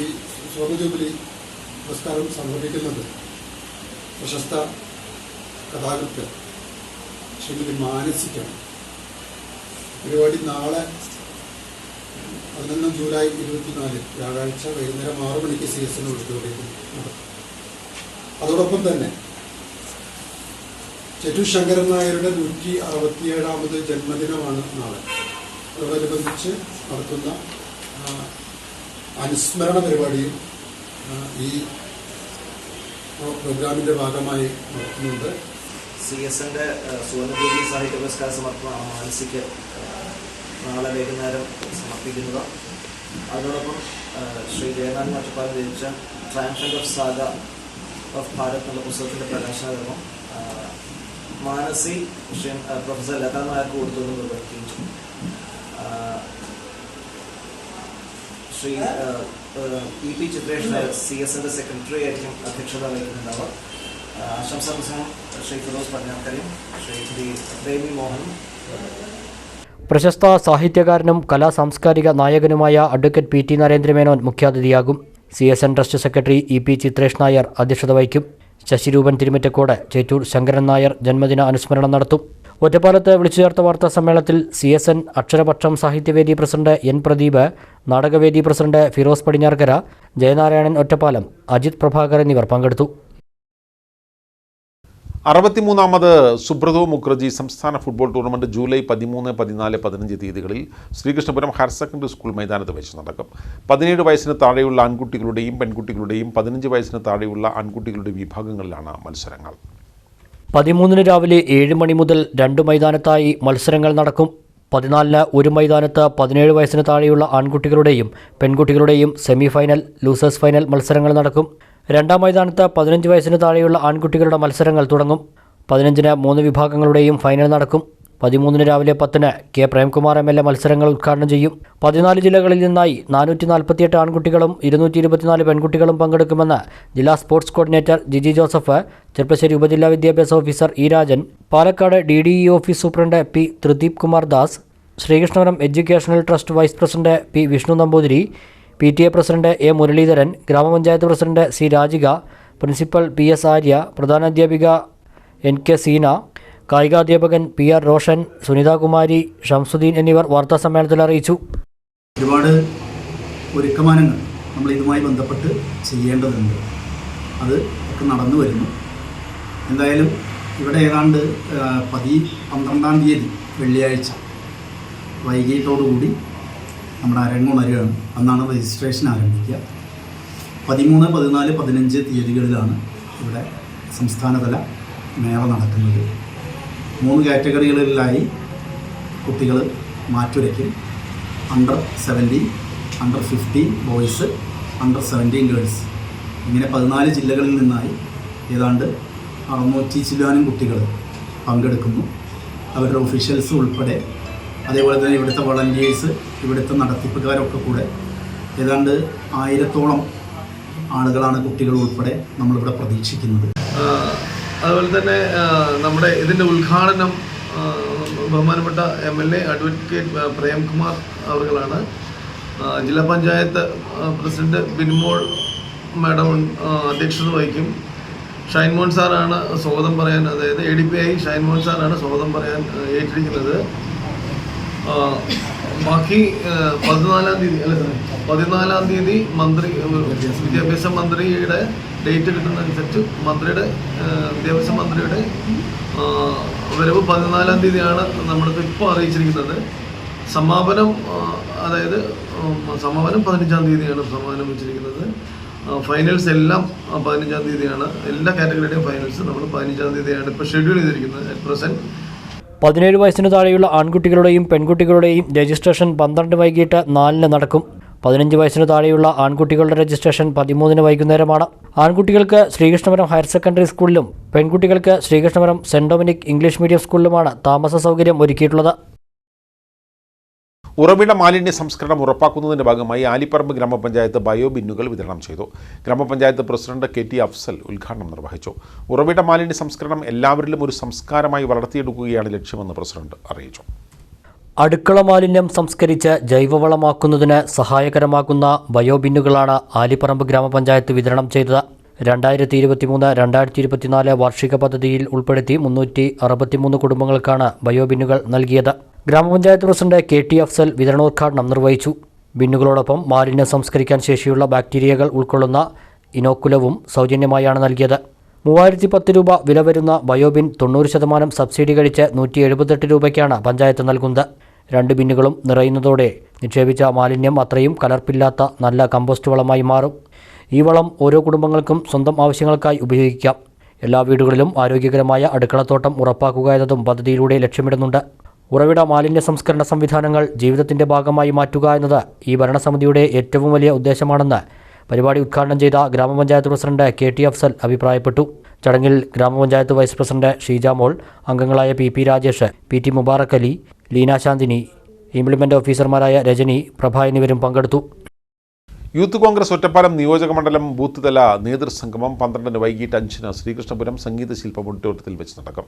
Speaker 11: ഈ സുവർണ ജൂബിലി പുരസ്കാരം സമർപ്പിക്കുന്നത് പ്രശസ്ത കഥാകൃത്ത് ശ്രീമതി മാനസിക്കാണ്. പരിപാടി നാളെ 11 ജൂലൈ 24 വ്യാഴാഴ്ച വൈകുന്നേരം 6 മണിക്ക് CSN ഓഡിറ്റോറിയത്തിൽ നടക്കും. അതോടൊപ്പം തന്നെ ചേറ്റൂർ ശങ്കരൻ നായരുടെ 167ാമത് ജന്മദിനമാണ് നാളെ. അതോടനുബന്ധിച്ച് നടത്തുന്ന അനുസ്മരണ പരിപാടിയും ഈ പ്രോഗ്രാമിൻ്റെ ഭാഗമായി നടത്തുന്നുണ്ട്.
Speaker 12: CSNന്റെ സുവർണ ജൂബിലി സാഹിത്യ പുരസ്കാര സമർപ്പണം മാനസിക്ക് നാളെ വൈകുന്നേരം സമർപ്പിക്കുന്നത്. അതോടൊപ്പം ശ്രീ ജയനാരായണൻ ഒറ്റപ്പാലം രചിച്ച triumphant of saga of Bharat എന്ന പുസ്തകത്തിൻ്റെ പ്രകാശനകർമ്മം മാനസി ശ്രീ പ്രൊഫസർ ലതാ നായർക്ക് കൊടുത്തുകൊണ്ട് നിർവഹിക്കുകയും ചെയ്തു. ശ്രീ EP ചിത്രേഷ് നായർ CSNന്റെ സെക്രട്ടറി ആയിരിക്കും അധ്യക്ഷത വഹിക്കുന്നുണ്ടാവുക. ആശംസാ പ്രസംഗം ശ്രീ ഫിറോസ് പടിഞ്ഞാറക്കരയും ശ്രീ പ്രേമി മോഹനും.
Speaker 2: പ്രശസ്ത സാഹിത്യകാരനും കലാ സാംസ്കാരിക നായകനുമായ അഡ്വക്കേറ്റ് PT നരേന്ദ്രമേനോൻ മുഖ്യാതിഥിയാകും. CSN trust secretary EP Chitresh Nair അധ്യക്ഷത വഹിക്കും. ശശിരൂപൻ തിരുമറ്റക്കോട് ചേറ്റൂർ ശങ്കരൻ നായർ ജന്മദിന അനുസ്മരണം നടത്തും. ഒറ്റപ്പാലത്ത് വിളിച്ചു ചേർത്ത വാർത്താ സമ്മേളനത്തിൽ CSN Aksharapaksham Sahithyavedi president N Pradeep, നാടകവേദി പ്രസിഡന്റ് ഫിറോസ് പടിഞ്ഞാറക്കര, ജയനാരായണൻ ഒറ്റപ്പാലം, അജിത് പ്രഭാകർ എന്നിവർ പങ്കെടുത്തു.
Speaker 1: 63ാമത് സുബ്രതോ മുഖർജി സംസ്ഥാന ഫുട്ബോൾ ടൂർണമെൻറ്റ് ജൂലൈ 13, 14, 15 തീയതികളിൽ ശ്രീകൃഷ്ണപുരം ഹയർ സെക്കൻഡറി സ്കൂൾ മൈതാനത്ത് വെച്ച് നടക്കും. 17 വയസ്സിന് താഴെയുള്ള ആൺകുട്ടികളുടെയും പെൺകുട്ടികളുടെയും 15 വയസ്സിന് താഴെയുള്ള ആൺകുട്ടികളുടെ വിഭാഗങ്ങളിലാണ് മത്സരങ്ങൾ.
Speaker 2: 13 രാവിലെ 7 മണി മുതൽ 2 മൈതാനത്തായി മത്സരങ്ങൾ നടക്കും. 14 ഒരു മൈതാനത്ത് 17 വയസ്സിന് താഴെയുള്ള ആൺകുട്ടികളുടെയും പെൺകുട്ടികളുടെയും സെമി ഫൈനൽ, ലൂസേഴ്സ് ഫൈനൽ മത്സരങ്ങൾ നടക്കും. 2-ാം മൈതാനത്ത് 15 വയസ്സിന് താഴെയുള്ള ആൺകുട്ടികളുടെ മത്സരങ്ങൾ തുടങ്ങും. 15-ന് 3 വിഭാഗങ്ങളുടെയും ഫൈനൽ നടക്കും. 13-ന് രാവിലെ 10-ന് K പ്രേംകുമാർ MLA മത്സരങ്ങൾ ഉദ്ഘാടനം ചെയ്യും. 14 ജില്ലകളിൽ നിന്നായി 448 ആൺകുട്ടികളും 224 പെൺകുട്ടികളും പങ്കെടുക്കുമെന്ന് ജില്ലാ sports coordinator Jiji Joseph, Cherpulassery ഉപജില്ലാ വിദ്യാഭ്യാസ officer E Rajan, Palakkad DDE office superintendent P Thrideep Kumar Das, Sreekrishnapuram educational trust vice president P Vishnu Namboothiri, PTA president A Muraleedharan, ഗ്രാമപഞ്ചായത്ത് president C Rajika, principal PS Arya, പ്രധാനാധ്യാപിക NK സീന, കായികാധ്യാപകൻ PR റോഷൻ, സുനിതാകുമാരി, ഷംസുദ്ദീൻ എന്നിവർ വാർത്താസമ്മേളനത്തിൽ അറിയിച്ചു.
Speaker 11: ഒരുപാട് ഒരുക്കമാനങ്ങൾ നമ്മൾ ഇതുമായി ബന്ധപ്പെട്ട് ചെയ്യേണ്ടതുണ്ട്. അത് ഒക്കെ നടന്നു വരുന്നു. എന്തായാലും ഇവിടെ ഏതാണ്ട് 12-ാം തീയതി വെള്ളിയാഴ്ച വൈകിട്ടോടുകൂടി നമ്മുടെ അരങ്ങുണരുകയാണ്. അന്നാണ് രജിസ്ട്രേഷൻ ആരംഭിക്കുക. 13, 14, 15 തീയതികളിലാണ് ഇവിടെ സംസ്ഥാനതല മേള നടക്കുന്നത്. 3 കാറ്റഗറികളിലായി കുട്ടികൾ മാറ്റുരയ്ക്കും. Under 17, under 15 boys, under 17 girls, ഇങ്ങനെ 14 ജില്ലകളിൽ നിന്നായി ഏതാണ്ട് 600 ചില്ലാനും കുട്ടികൾ പങ്കെടുക്കുന്നു. അവരുടെ ഒഫീഷ്യൽസ് ഉൾപ്പെടെ, അതേപോലെ തന്നെ ഇവിടുത്തെ വളണ്ടിയേഴ്സ്, ഇവിടുത്തെ നടത്തിപ്പുകാരൊക്കെ കൂടെ ഏതാണ്ട് 1000-ഓളം ആളുകളാണ് കുട്ടികൾ ഉൾപ്പെടെ നമ്മളിവിടെ പ്രതീക്ഷിക്കുന്നത്.
Speaker 13: അതുപോലെ തന്നെ നമ്മുടെ ഇതിൻ്റെ ഉദ്ഘാടനം ബഹുമാനപ്പെട്ട MLA അഡ്വക്കേറ്റ് പ്രേംകുമാർ അവர்களാണ്. ജില്ലാ പഞ്ചായത്ത് പ്രസിഡന്റ് ബിൻമോൾ മാഡം അധ്യക്ഷത വഹിക്കും. ഷൈൻമോൻ സാറാണ് സ്വാഗതം പറയാൻ, അതായത് ADPI ഷൈൻമോൻ സാറാണ് സ്വാഗതം പറയാൻ ഏറ്റിരിക്കുന്നത്. ബാക്കി 14-ാം തീയതി അല്ല സാറേ, 14-ാം തീയതി വിദ്യാഭ്യാസ മന്ത്രിയുടെ ഡേറ്റ് കിട്ടുന്നതനുസരിച്ച് വിദ്യാഭ്യാസ മന്ത്രിയുടെ വരവ് 14-ാം തീയതിയാണ് നമ്മൾക്ക് ഇപ്പോൾ അറിയിച്ചിരിക്കുന്നത്. സമാപനം 15-ാം തീയതിയാണ് സമാപനം വെച്ചിരിക്കുന്നത്. ഫൈനൽസ് എല്ലാം 15-ാം തീയതിയാണ്. എല്ലാ കാറ്റഗറിയുടെയും ഫൈനൽസ് നമ്മൾ 15-ാം തീയതിയാണ് ഇപ്പോൾ ഷെഡ്യൂൾ ചെയ്തിരിക്കുന്നത്. അറ്റ് പ്രസൻറ്റ്
Speaker 2: 17 വയസ്സിന് താഴെയുള്ള ആൺകുട്ടികളുടെയും പെൺകുട്ടികളുടെയും രജിസ്ട്രേഷൻ 12 വൈകിട്ട് 4 നടക്കും. 15 വയസ്സിന് താഴെയുള്ള ആൺകുട്ടികളുടെ രജിസ്ട്രേഷൻ 13 വൈകുന്നേരമാണ്. ആൺകുട്ടികൾക്ക് ശ്രീകൃഷ്ണപുരം ഹയർ സെക്കൻഡറി സ്കൂളിലും പെൺകുട്ടികൾക്ക് Sreekrishnapuram Saint Dominic English medium സ്കൂളിലുമാണ് താമസ സൗകര്യം ഒരുക്കിയിട്ടുള്ളത്.
Speaker 1: ഉറവിട മാലിന്യ സംസ്കരണം ഉറപ്പാക്കുന്നതിന്റെ ഭാഗമായി ആലിപ്പറമ്പ് ഗ്രാമപഞ്ചായത്ത് ബയോ ബിന്നുകൾ വിതരണം ചെയ്തു. ഗ്രാമപഞ്ചായത്ത് പ്രസിഡന്റ് KT അഫ്സൽ ഉദ്ഘാടനം നിർവഹിച്ചു. ഉറവിട മാലിന്യ സംസ്കരണം എല്ലാവരിലും ഒരു സംസ്കാരമായി വളർത്തിയെടുക്കുകയാണ് ലക്ഷ്യമെന്ന് പ്രസിഡന്റ് അറിയിച്ചു.
Speaker 2: അടുക്കള മാലിന്യം സംസ്കരിച്ച് ജൈവവളമാക്കുന്നതിന് സഹായകരമാകുന്ന ബയോ ബിന്നുകളാണ് ആലിപ്പറമ്പ് ഗ്രാമപഞ്ചായത്ത് വിതരണം ചെയ്തത്. 2023-2024 വാർഷിക പദ്ധതിയിൽ ഉൾപ്പെടുത്തി 363 കുടുംബങ്ങൾക്കാണ് ബയോ ബിന്നുകൾ നൽകിയത്. ഗ്രാമപഞ്ചായത്ത് പ്രസിഡന്റ് KT അഫ്സൽ വിതരണോദ്ഘാടനം നിർവഹിച്ചു. ബിന്നുകളോടൊപ്പം മാലിന്യം സംസ്കരിക്കാൻ ശേഷിയുള്ള ബാക്ടീരിയകൾ ഉൾക്കൊള്ളുന്ന ഇനോക്കുലവും സൗജന്യമായാണ് നൽകിയത്. 3010 രൂപ വില വരുന്ന ബയോബിൻ 90% സബ്സിഡി കഴിച്ച് 178 രൂപയ്ക്കാണ് പഞ്ചായത്ത് നൽകുന്നത്. 2 ബിന്നുകളും നിറയുന്നതോടെ നിക്ഷേപിച്ച മാലിന്യം അത്രയും കലർപ്പില്ലാത്ത നല്ല കമ്പോസ്റ്റ് വളമായി മാറും. ഈ വളം ഓരോ കുടുംബങ്ങൾക്കും സ്വന്തം ആവശ്യങ്ങൾക്കായി ഉപയോഗിക്കാം. എല്ലാ വീടുകളിലും ആരോഗ്യകരമായ അടുക്കളത്തോട്ടം ഉറപ്പാക്കുക എന്നതും പദ്ധതിയിലൂടെ ലക്ഷ്യമിടുന്നുണ്ട്. ഉറവിട മാലിന്യ സംസ്കരണ സംവിധാനങ്ങൾ ജീവിതത്തിൻ്റെ ഭാഗമായി മാറ്റുക എന്നത് ഈ ഭരണസമിതിയുടെ ഏറ്റവും വലിയ ഉദ്ദേശമാണെന്ന് പരിപാടി ഉദ്ഘാടനം ചെയ്ത ഗ്രാമപഞ്ചായത്ത് പ്രസിഡന്റ് KT അഫ്സൽ അഭിപ്രായപ്പെട്ടു. ചടങ്ങിൽ ഗ്രാമപഞ്ചായത്ത് വൈസ് പ്രസിഡന്റ് ഷീജ മോൾ, അംഗങ്ങളായ PP Rajesh, PT Mubarak Ali, Leena Shanthini, implement ഓഫീസർമാരായ രജനി, പ്രഭ എന്നിവരും പങ്കെടുത്തു.
Speaker 1: യൂത്ത് കോൺഗ്രസ് ഒറ്റപ്പാലം നിയോജക മണ്ഡലം ബൂത്ത് തല നേതൃസംഗമം 12 വൈകിട്ട് 5 ശ്രീകൃഷ്ണപുരം സംഗീത ശില്പ ഓഡിറ്റോറിയത്തിൽ വെച്ച് നടക്കും.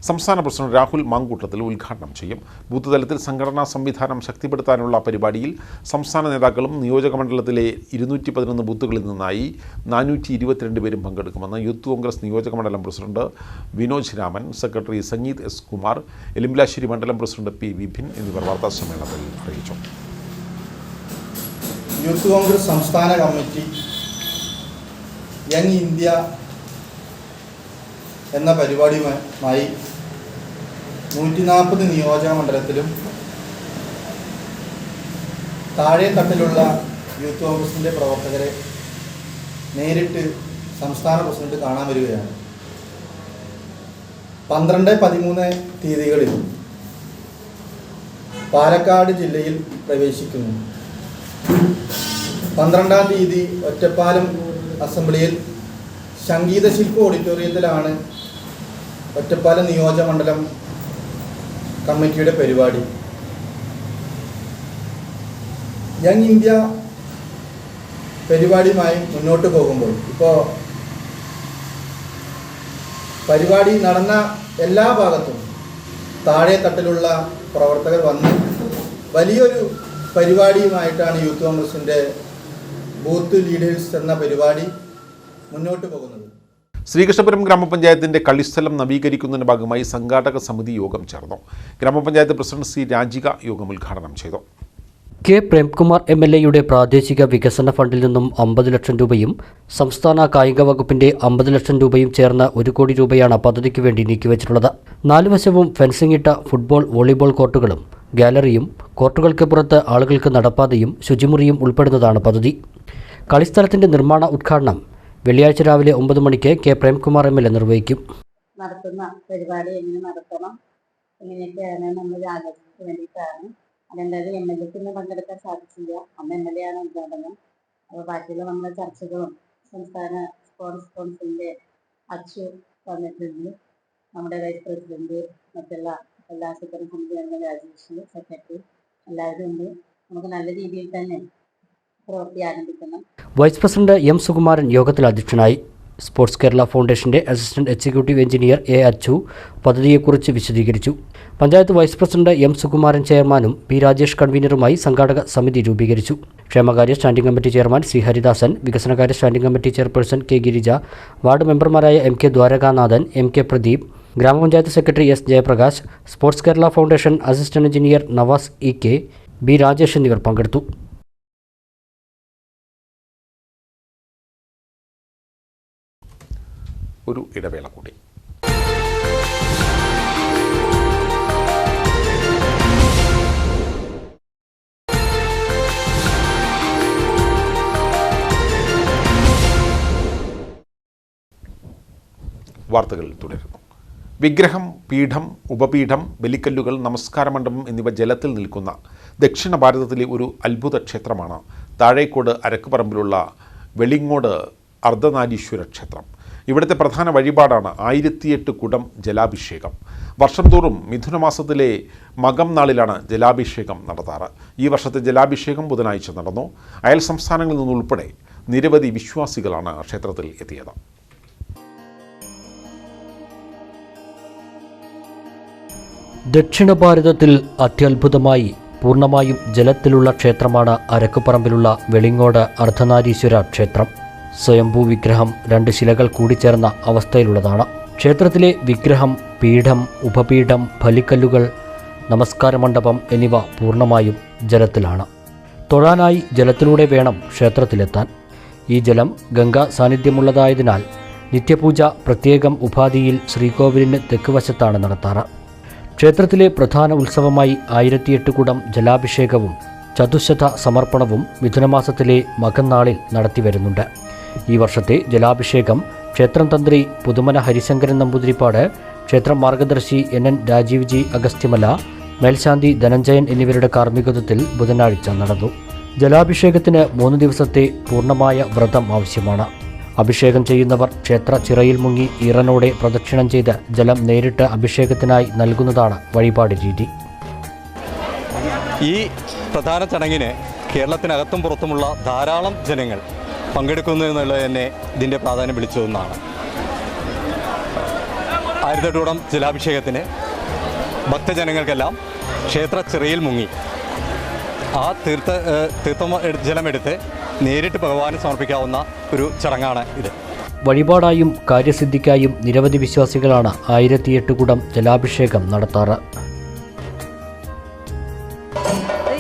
Speaker 1: സംസ്ഥാന പ്രസിഡന്റ് രാഹുൽ മാങ്കൂട്ടത്തിൽ ഉദ്ഘാടനം ചെയ്യും. ബൂത്ത് തലത്തിൽ സംഘടനാ സംവിധാനം ശക്തിപ്പെടുത്താനുള്ള പരിപാടിയിൽ സംസ്ഥാന നേതാക്കളും നിയോജക മണ്ഡലത്തിലെ 211 ബൂത്തുകളിൽ നിന്നായി 422 പേരും പങ്കെടുക്കുമെന്ന് യൂത്ത് കോൺഗ്രസ് നിയോജക മണ്ഡലം president Vinoj Raman, secretary Sangeeth S. Kumar, Elimbilassery മണ്ഡലം പ്രസിഡന്റ് P. വിപിൻ എന്നിവർ വാർത്താസമ്മേളനത്തിൽ അറിയിച്ചു.
Speaker 14: യൂത്ത് കോൺഗ്രസ് സംസ്ഥാന കമ്മിറ്റി യങ് ഇന്ത്യ എന്ന പരിപാടിയുമായി 140 നിയോജക മണ്ഡലത്തിലും താഴെ തട്ടിലുള്ള യൂത്ത് കോൺഗ്രസിൻ്റെ പ്രവർത്തകരെ നേരിട്ട് സംസ്ഥാന പ്രസിഡന്റ് കാണാൻ വരികയാണ്. 12-13 തീയതികളിൽ പാലക്കാട് ജില്ലയിൽ പ്രവേശിക്കുന്നു. 12-ാം തീയതി ഒറ്റപ്പാലം അസംബ്ലിയിൽ സംഗീത ശില്പ ഓഡിറ്റോറിയത്തിലാണ് ഒറ്റപ്പാലം നിയോജകമണ്ഡലം കമ്മിറ്റിയുടെ പരിപാടി. യങ് ഇന്ത്യ പരിപാടിയുമായി മുന്നോട്ട് പോകുമ്പോൾ ഇപ്പോൾ പരിപാടി നടന്ന എല്ലാ ഭാഗത്തും താഴെ തട്ടിലുള്ള പ്രവർത്തകർ വന്ന് വലിയൊരു പരിപാടിയുമായിട്ടാണ് യൂത്ത് കോൺഗ്രസിൻ്റെ ബൂത്ത് ലീഡേഴ്സ് എന്ന പരിപാടി മുന്നോട്ട് പോകുന്നത്.
Speaker 1: ശ്രീകൃഷ്ണപുരം ഗ്രാമപഞ്ചായത്തിൻ്റെ കളിസ്ഥലം നവീകരിക്കുന്നതിൻ്റെ ഭാഗമായി സംഘാടക സമിതി യോഗം ചേർന്നു. ഗ്രാമപഞ്ചായത്ത് പ്രസിഡന്റ് C. രാജിക യോഗം ഉദ്ഘാടനം ചെയ്തു.
Speaker 2: K. പ്രേംകുമാർ MLA പ്രാദേശിക വികസന ഫണ്ടിൽ നിന്നും 50 ലക്ഷം രൂപയും സംസ്ഥാന കായിക വകുപ്പിന്റെ 50 ലക്ഷം രൂപയും ചേർന്ന് 1 കോടി രൂപയാണ് പദ്ധതിക്ക് വേണ്ടി നീക്കിവച്ചിട്ടുള്ളത്. 4 വശവും ഫെൻസിംഗ് ഇട്ട ഫുട്ബോൾ, വോളിബോൾ കോർട്ടുകളും ഗാലറിയും കോർട്ടുകൾക്ക് പുറത്ത് ആളുകൾക്ക് നടപ്പാതയും ശുചിമുറിയും ഉൾപ്പെടുന്നതാണ് പദ്ധതി. കളിസ്ഥലത്തിന്റെ നിർമ്മാണ ഉദ്ഘാടനം വെള്ളിയാഴ്ച രാവിലെ 9 മണിക്ക് K. പ്രേംകുമാർ MLA നിർവഹിക്കും.
Speaker 15: നടത്തുന്ന പരിപാടി എങ്ങനെ നടത്തണം, എങ്ങനെയൊക്കെയാണ് നമ്മൾ ആലോചിക്കാൻ വേണ്ടിയിട്ടാണ്. അതെന്തായാലും MLAക്ക് ഇന്ന് പങ്കെടുക്കാൻ സാധിച്ചില്ല. അന്ന് MLA ആണ് ഉദ്ഘാടനം. അപ്പോൾ ബാക്കിയുള്ള നമ്മുടെ ചർച്ചകളും സംസ്ഥാന സ്പോർട്സ് കൗൺസിലിൻ്റെ അച്ചു വന്നിട്ടുണ്ട്. നമ്മുടെ വൈസ് പ്രസിഡന്റ്, മറ്റുള്ള എല്ലാ സെക്രട്ടറി സമിതി അംഗ രാജേഷ്, സെക്രട്ടറി എല്ലാവരും ഉണ്ട്. നമുക്ക് നല്ല രീതിയിൽ തന്നെ പ്രവൃത്തി ആരംഭിക്കണം.
Speaker 2: Vice president M. സുകുമാരൻ യോഗത്തിൽ അധ്യക്ഷനായി. സ്പോർട്സ് കേരള ഫൗണ്ടേഷന്റെ assistant executive engineer A. Achu പദ്ധതിയെക്കുറിച്ച് വിശദീകരിച്ചു. Panchayat vice president M. Sukumaran ചെയർമാനും P. രാജേഷ് കൺവീനറുമായി സംഘാടക സമിതി രൂപീകരിച്ചു. ക്ഷേമകാര്യ standing committee chairman C. Haridasan, വികസനകാര്യ standing committee chairperson K. Girija, ward മെമ്പർമാരായ M. K. Dwarakanathan, M. K. Pradeep, ഗ്രാമപഞ്ചായത്ത് secretary S. Jayaprakash, sports Kerala foundation assistant engineer Navas E. K., B Rajesh എന്നിവർ പങ്കെടുത്തു.
Speaker 1: ഒരു ഇടവേള കൂടി. വാർത്തകൾ തുടരുന്നു. വിഗ്രഹം, പീഠം, ഉപപീഠം, ബലിക്കല്ലുകൾ, നമസ്കാര മണ്ഡപം എന്നിവ ജലത്തിൽ നിൽക്കുന്ന ദക്ഷിണ ഭാരതത്തിലെ ഒരു അത്ഭുത ക്ഷേത്രമാണ് താഴേക്കോട് അരക്കുപറമ്പിലുള്ള വെളിങ്ങോട് അർദ്ധനാരീശ്വര ക്ഷേത്രം. ഇവിടുത്തെ പ്രധാന വഴിപാടാണ് 1008 കുടം ജലാഭിഷേകം. വർഷം തോറും മിഥുനമാസത്തിലെ മകം നാളിലാണ് ജലാഭിഷേകം നടത്താറ്. ഈ വർഷത്തെ ജലാഭിഷേകം ബുധനാഴ്ച നടന്നു. അയൽ സംസ്ഥാനങ്ങളിൽ നിന്നുൾപ്പെടെ നിരവധി വിശ്വാസികളാണ് ക്ഷേത്രത്തിൽ എത്തിയത്.
Speaker 2: ദക്ഷിണ ഭാരതത്തിൽ അത്യത്ഭുതമായി പൂർണ്ണമായും ജലത്തിലുള്ള ക്ഷേത്രമാണ് അരക്കുപറമ്പിലുള്ള വെളിങ്ങോട് അർദ്ധനാരീശ്വര ക്ഷേത്രം. സ്വയംഭൂ വിഗ്രഹം 2 ശിലകൾ കൂടിച്ചേർന്ന അവസ്ഥയിലുള്ളതാണ്. ക്ഷേത്രത്തിലെ വിഗ്രഹം, പീഠം, ഉപപീഠം, ബലിക്കല്ലുകൾ, നമസ്കാര മണ്ഡപം എന്നിവ പൂർണ്ണമായും ജലത്തിലാണ്. തൊഴാനായി ജലത്തിലൂടെ വേണം ക്ഷേത്രത്തിലെത്താൻ. ഈ ജലം ഗംഗാ സാന്നിധ്യമുള്ളതായതിനാൽ നിത്യപൂജ പ്രത്യേകം ഉപാധിയിൽ ശ്രീകോവിലിന് തെക്കുവശത്താണ് നടത്താറ്. ക്ഷേത്രത്തിലെ പ്രധാന ഉത്സവമായി 1008 കുടം ജലാഭിഷേകവും ചതുശത സമർപ്പണവും മിഥുനമാസത്തിലെ മകന്നാളിൽ നടത്തിവരുന്നുണ്ട്. ഈ വർഷത്തെ ജലാഭിഷേകം ക്ഷേത്രം തന്ത്രി പുതുമന ഹരിശങ്കരൻ നമ്പൂതിരിപ്പാട്, ക്ഷേത്രം മാർഗദർശി NN രാജീവ് ജി അഗസ്ത്യമല, മേൽശാന്തി ധനഞ്ജയൻ എന്നിവരുടെ കാർമ്മികത്വത്തിൽ ബുധനാഴ്ച നടന്നു. ജലാഭിഷേകത്തിന് 3 ദിവസത്തെ പൂർണ്ണമായ വ്രതം ആവശ്യമാണ്. അഭിഷേകം ചെയ്യുന്നവർ ക്ഷേത്ര ചിറയിൽ മുങ്ങി ഈറനോടെ പ്രദക്ഷിണം ചെയ്ത് ജലം നേരിട്ട് അഭിഷേകത്തിനായി നൽകുന്നതാണ് വഴിപാട് രീതി.
Speaker 16: ഈ പ്രധാന ചടങ്ങിന് കേരളത്തിനകത്തും പുറത്തുമുള്ള ധാരാളം ജനങ്ങൾ പങ്കെടുക്കുന്നു എന്നുള്ളത് തന്നെ ഇതിൻ്റെ പ്രാധാന്യം വിളിച്ചതെന്നാണ്. 1008 കുടം ജലാഭിഷേകത്തിന് ഭക്തജനങ്ങൾക്കെല്ലാം ക്ഷേത്ര ചിറയിൽ മുങ്ങി ആ തീർത്ഥം ജലമെടുത്ത് നേരിട്ട് ഭഗവാന് സമർപ്പിക്കാവുന്ന ഒരു ചടങ്ങാണ് ഇത്.
Speaker 2: വഴിപാടായും കാര്യസിദ്ധിക്കായും നിരവധി വിശ്വാസികളാണ് 1008 കുടം ജലാഭിഷേകം നടത്താറ്.